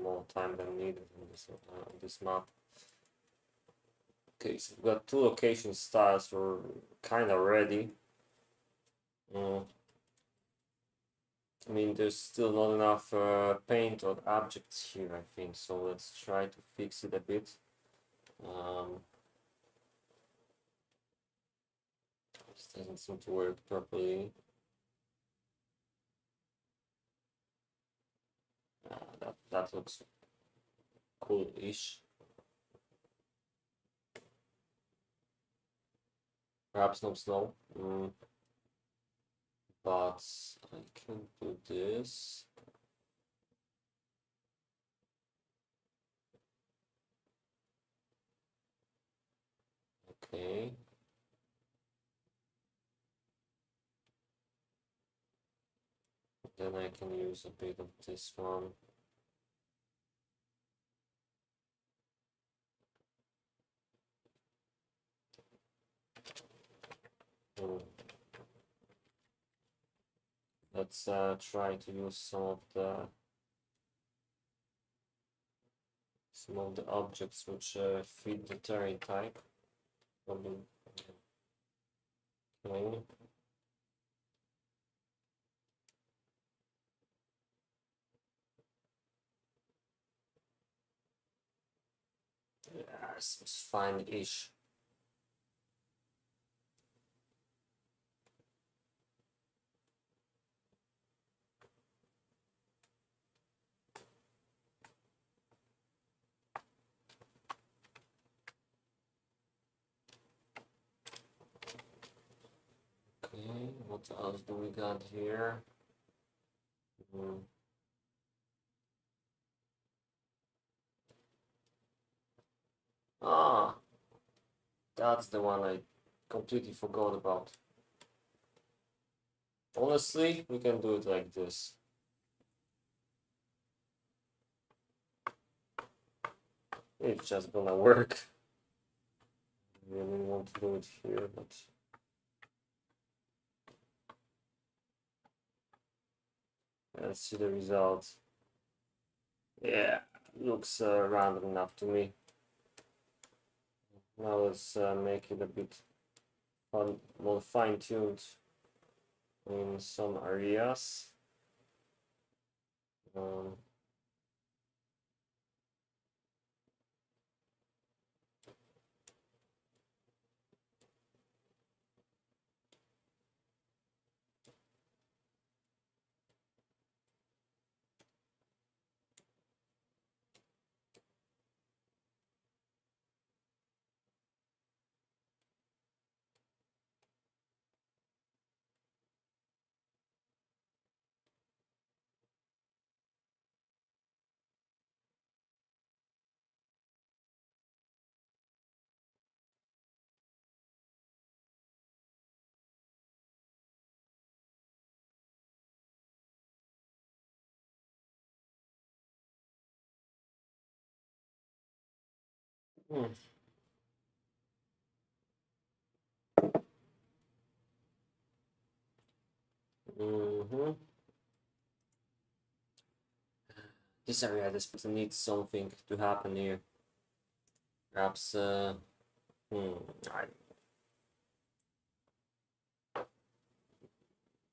more time than needed on this map. Okay, so we've got two location styles. We're kind of ready. I mean, there's still not enough paint or objects here, I think, so let's try to fix it a bit. This doesn't seem to work properly. That looks cool-ish. Perhaps no snow. But I can do this. Okay. Then I can use a bit of this one. Let's try to use some of the objects which fit the terrain type. Okay. Yeah, seems fine-ish. Okay, what else do we got here? Ah, that's the one I completely forgot about. Honestly, we can do it like this. It's just gonna work. I really want to do it here, but let's see the result. Yeah, looks random enough to me. Now let's make it a bit more fine-tuned in some areas. Hmm. Mm-hmm. This area desperately needs something to happen here. Perhaps, I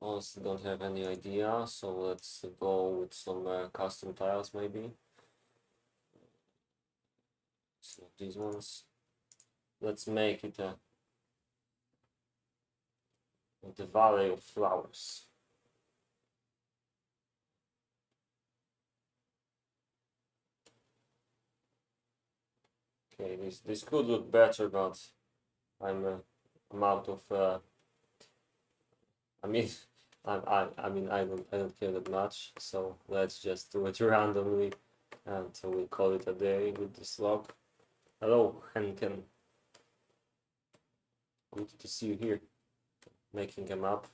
honestly don't have any idea, so let's go with some custom tiles maybe. So these ones. Let's make it the Valley of Flowers. Okay, this could look better, but I'm out of. I mean, I don't care that much. So let's just do it randomly, and we'll call it a day with this log. Hello, Henken. Good to see you here. Making a map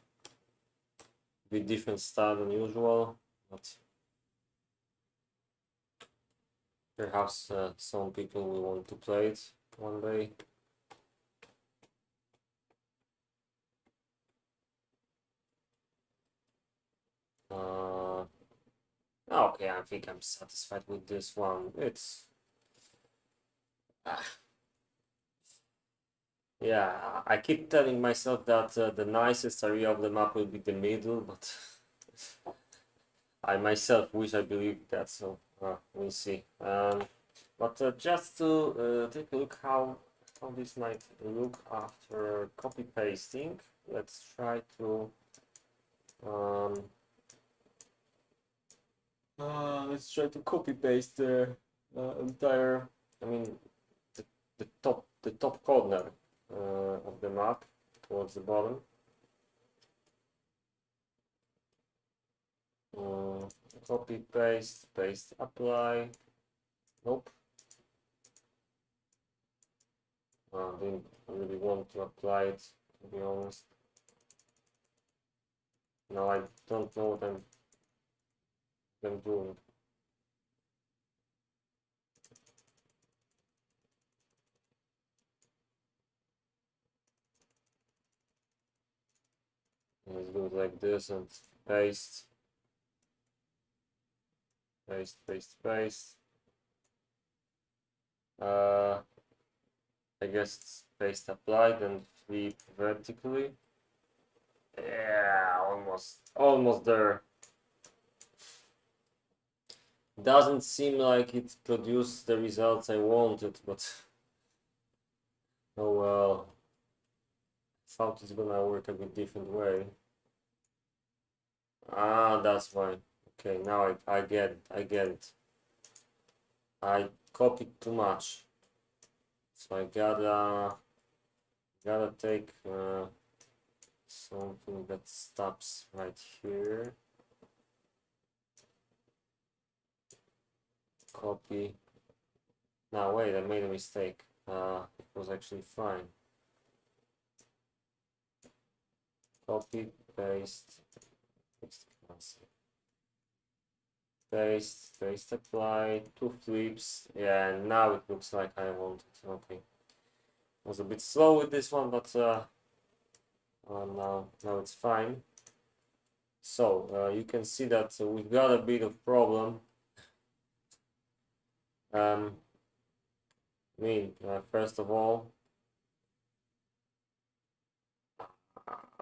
with different style than usual, but perhaps some people will want to play it one day. Okay, I think I'm satisfied with this one. It's yeah, I keep telling myself that the nicest area of the map will be the middle, but I myself wish I believed that, so we'll see. But just to take a look how this might look after copy pasting, let's try to copy paste the entire, I mean, the top corner of the map towards the bottom. Copy, paste, paste, apply. Nope. Didn't really want to apply it, to be honest. Now I don't know what I'm doing. Let's do it like this and paste, paste, paste, paste. I guess it's paste applied and flip vertically. Yeah, almost there. Doesn't seem like it produced the results I wanted, but oh well. Thought it's gonna work a bit different way. That's why. Okay, now I get it. I get it. I copied too much, so I gotta take something that stops right here. Copy. Now wait, I made a mistake. It was actually fine. Copy, paste, paste, Face apply, 2 flips. Yeah, and now it looks like I want it. Okay. Was a bit slow with this one, but now it's fine. So you can see that we've got a bit of problem. First of all,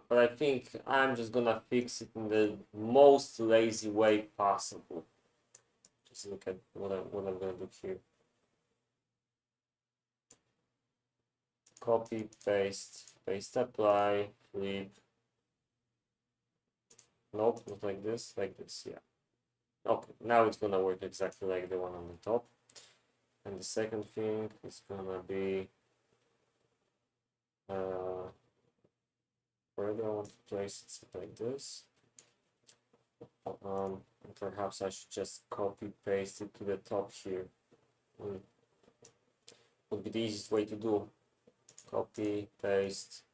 but I think I'm just gonna fix it in the most lazy way possible. Just look at what I'm gonna do here. Copy, paste, paste, apply, flip. Nope, not like this, yeah. Okay, now it's gonna work exactly like the one on the top. And the second thing is gonna be where do I want to place it? Like this. Perhaps I should just copy paste it to the top here. Would be the easiest way to do. Copy, paste,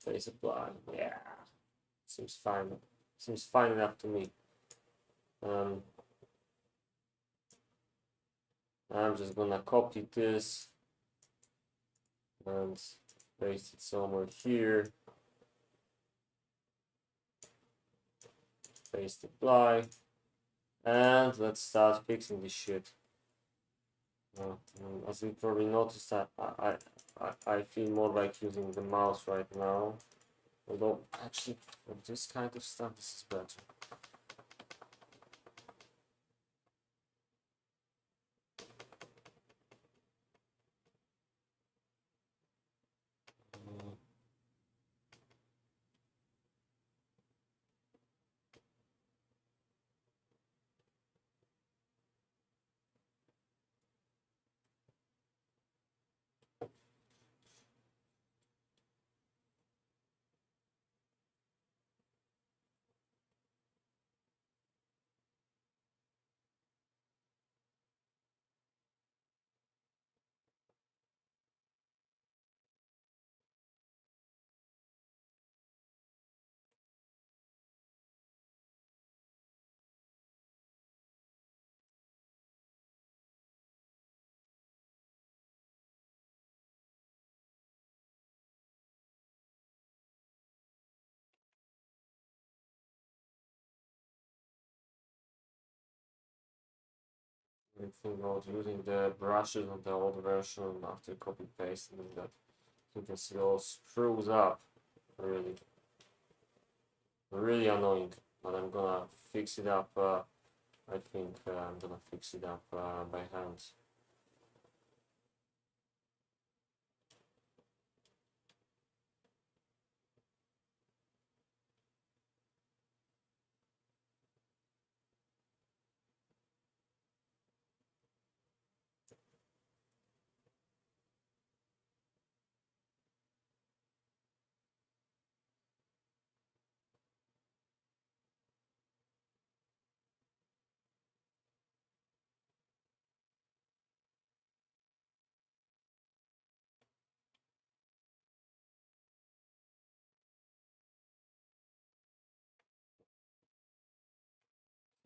paste, apply. Yeah, seems fine. Seems fine enough to me. I'm just gonna copy this and paste it somewhere here. Paste, apply, and let's start fixing this shit. As you probably noticed, I feel more like using the mouse right now. Although, actually, for this kind of stuff, this is better. I think I was using the brushes of the old version after copy pasting that. You can see all screws up. Really, really annoying. But I'm gonna fix it up. I think I'm gonna fix it up by hand.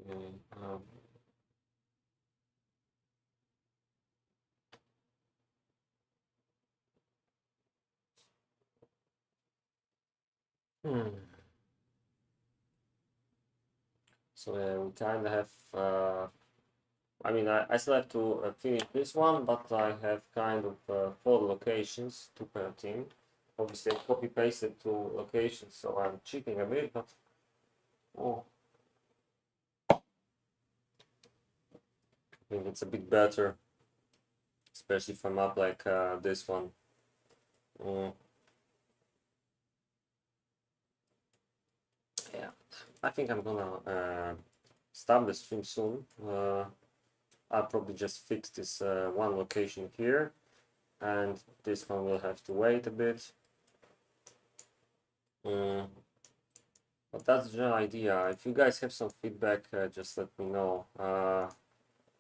Okay, So we kind of have. I still have to finish this one, but I have kind of 4 locations, 2 per team. Obviously, I copy pasted 2 locations, so I'm cheating a bit, but oh, I think it's a bit better, especially if I'm up like this one. Yeah, I think I'm gonna stop the stream soon. I'll probably just fix this one location here, and this one will have to wait a bit. But that's the general idea. If you guys have some feedback, just let me know.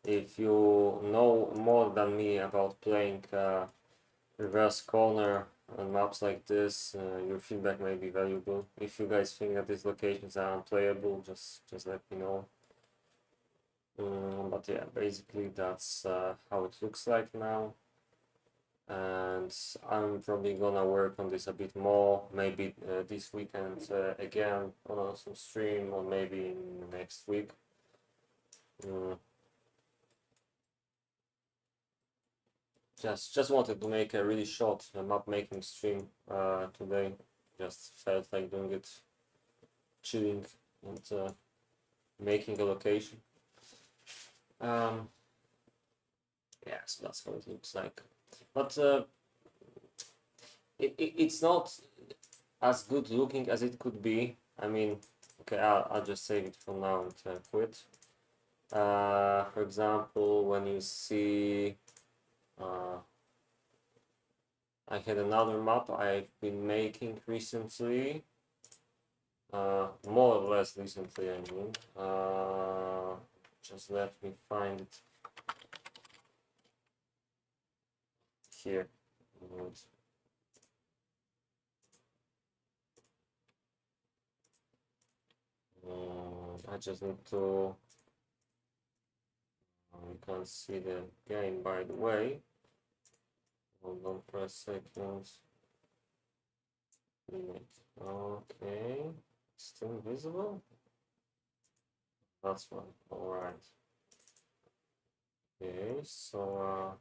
If you know more than me about playing reverse corner on maps like this, your feedback may be valuable. If you guys think that these locations are unplayable, just let me know. But yeah, basically that's how it looks like now. And I'm probably gonna work on this a bit more, maybe this weekend again on some stream, or maybe next week. Mm, just wanted to make a really short map making stream today. Just felt like doing it, chilling and making a location. Yeah, so that's how it looks like. But it's not as good looking as it could be. I mean, okay, I'll just save it for now and quit. For example, when you see, I had another map I've been making recently, more or less recently, I mean. Just let me find it here. Good. I just need to. You can't see the game, by the way. Hold on for a second. Okay, still visible? That's one. Alright. Okay, so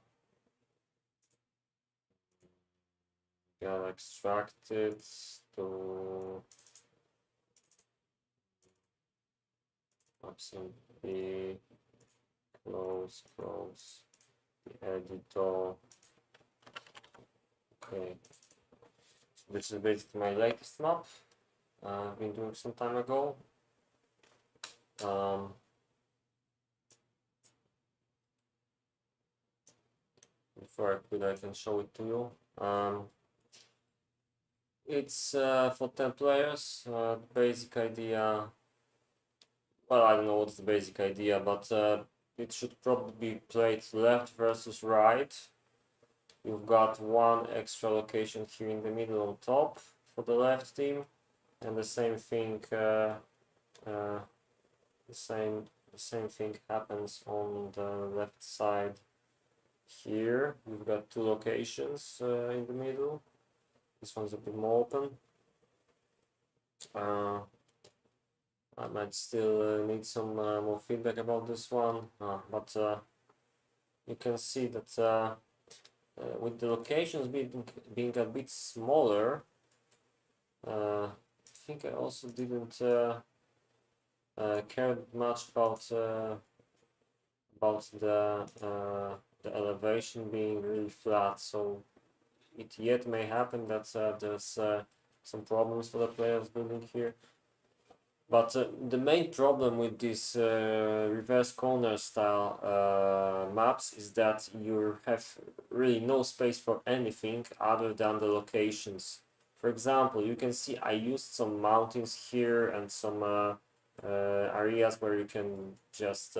gotta extract it to absolutely close the editor. Okay, so this is basically my latest map I've been doing some time ago. Before I quit, I can show it to you. It's for 10 players. Basic idea. Well, I don't know what's the basic idea, but it should probably be played left versus right. You've got one extra location here in the middle on top for the left team, and the same thing. The same thing happens on the left side. Here we've got two locations in the middle. This one's a bit more open. I might still need some more feedback about this one, but you can see that with the locations being a bit smaller, I think I also didn't care much about the elevation being really flat. So it yet may happen that there's some problems for the players building here. But the main problem with these reverse corner style maps is that you have really no space for anything other than the locations. For example, you can see I used some mountains here and some areas where you can just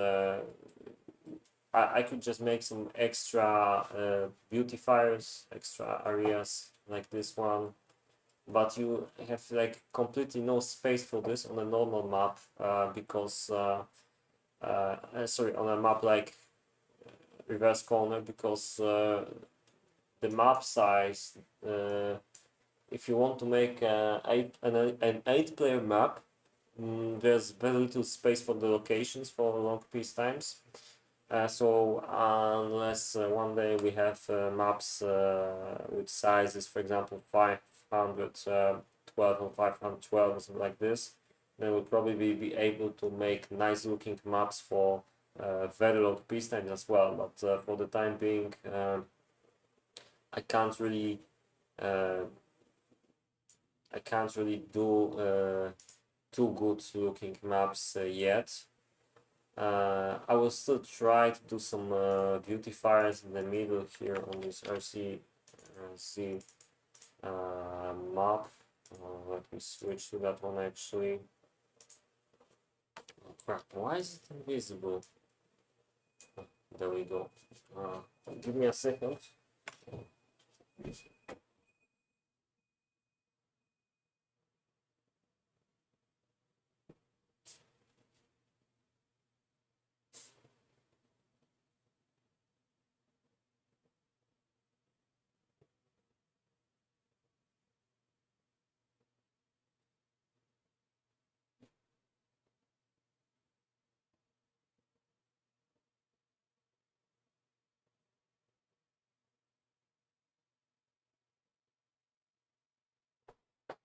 I could just make some extra beautifiers, extra areas like this one, but you have like completely no space for this on a normal map because sorry, on a map like reverse corner, because the map size, if you want to make an 8-player map, there's very little space for the locations for long peace times. So unless one day we have maps with sizes, for example, 512 or 512 or something like this, then we'll probably be able to make nice looking maps for very long peace times as well. But for the time being, I can't really do too good looking maps yet. I will still try to do some beautifiers in the middle here on this RC map. Let me switch to that one actually. Oh, crap, why is it invisible? Oh, there we go. Give me a second.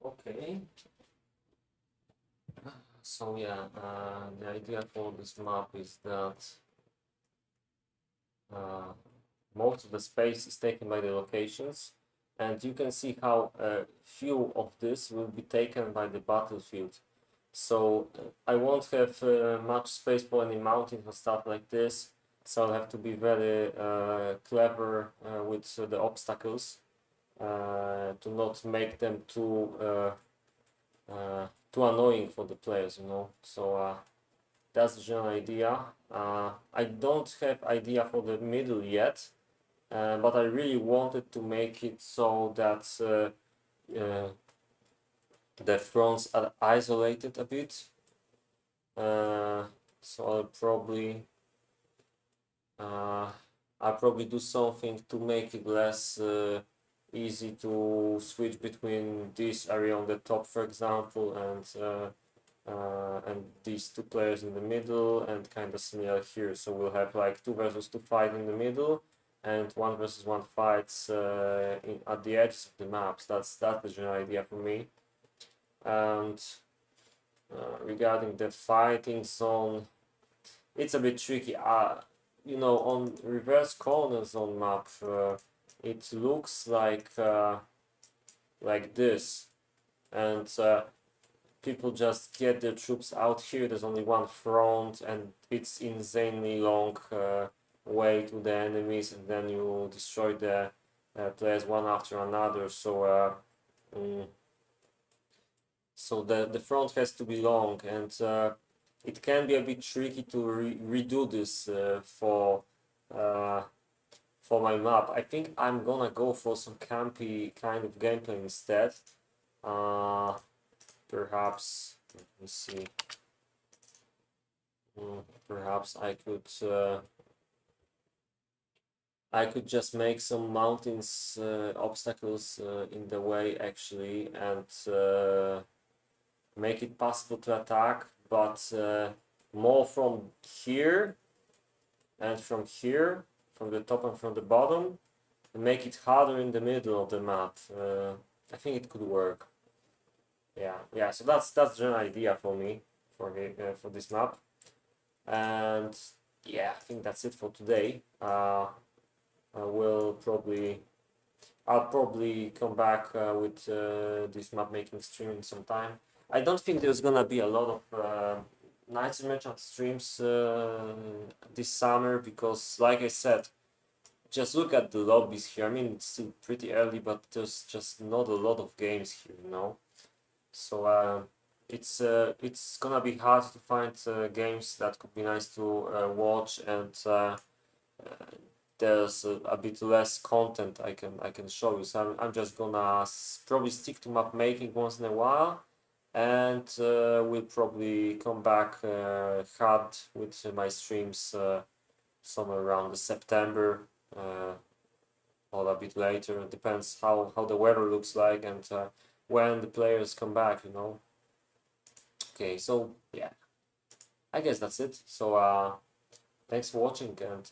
Okay. So yeah, the idea for this map is that most of the space is taken by the locations, and you can see how few of this will be taken by the battlefield. So I won't have much space for any mountains or stuff like this, so I'll have to be very clever with the obstacles to not make them too annoying for the players, you know. So that's the general idea. I don't have idea for the middle yet, but I really wanted to make it so that the fronts are isolated a bit. So I'll probably do something to make it less easy to switch between this area on the top, for example, and these two players in the middle, and kind of similar here. So we'll have like 2 versus 2 fight in the middle, and 1 versus 1 fights at the edges of the maps. That's the general idea for me. And regarding the fighting zone, it's a bit tricky. You know, on reverse corner zone map, it looks like this, and people just get their troops out here. There's only one front, and it's insanely long way to the enemies, and then you destroy the players one after another. So the front has to be long, and it can be a bit tricky to redo this for my map. I think I'm gonna go for some campy kind of gameplay instead. Perhaps, let me see. Perhaps I could just make some mountains obstacles in the way actually, and make it possible to attack, but more from here and from here, from the top and from the bottom, and make it harder in the middle of the map. I think it could work. Yeah. So that's the general idea for me for this map, and yeah, I think that's it for today. I'll probably come back with this map making stream in some time. I don't think there's gonna be a lot of Knights of Merchant streams this summer, because, like I said, just look at the lobbies here. I mean, it's still pretty early, but there's just not a lot of games here, you know. So it's gonna be hard to find games that could be nice to watch, and there's a bit less content I can show you. So I'm just gonna probably stick to map making once in a while, and we'll probably come back hard with my streams somewhere around the September or a bit later. It depends how the weather looks like, and when the players come back, you know. Okay, so yeah, I guess that's it. So thanks for watching, and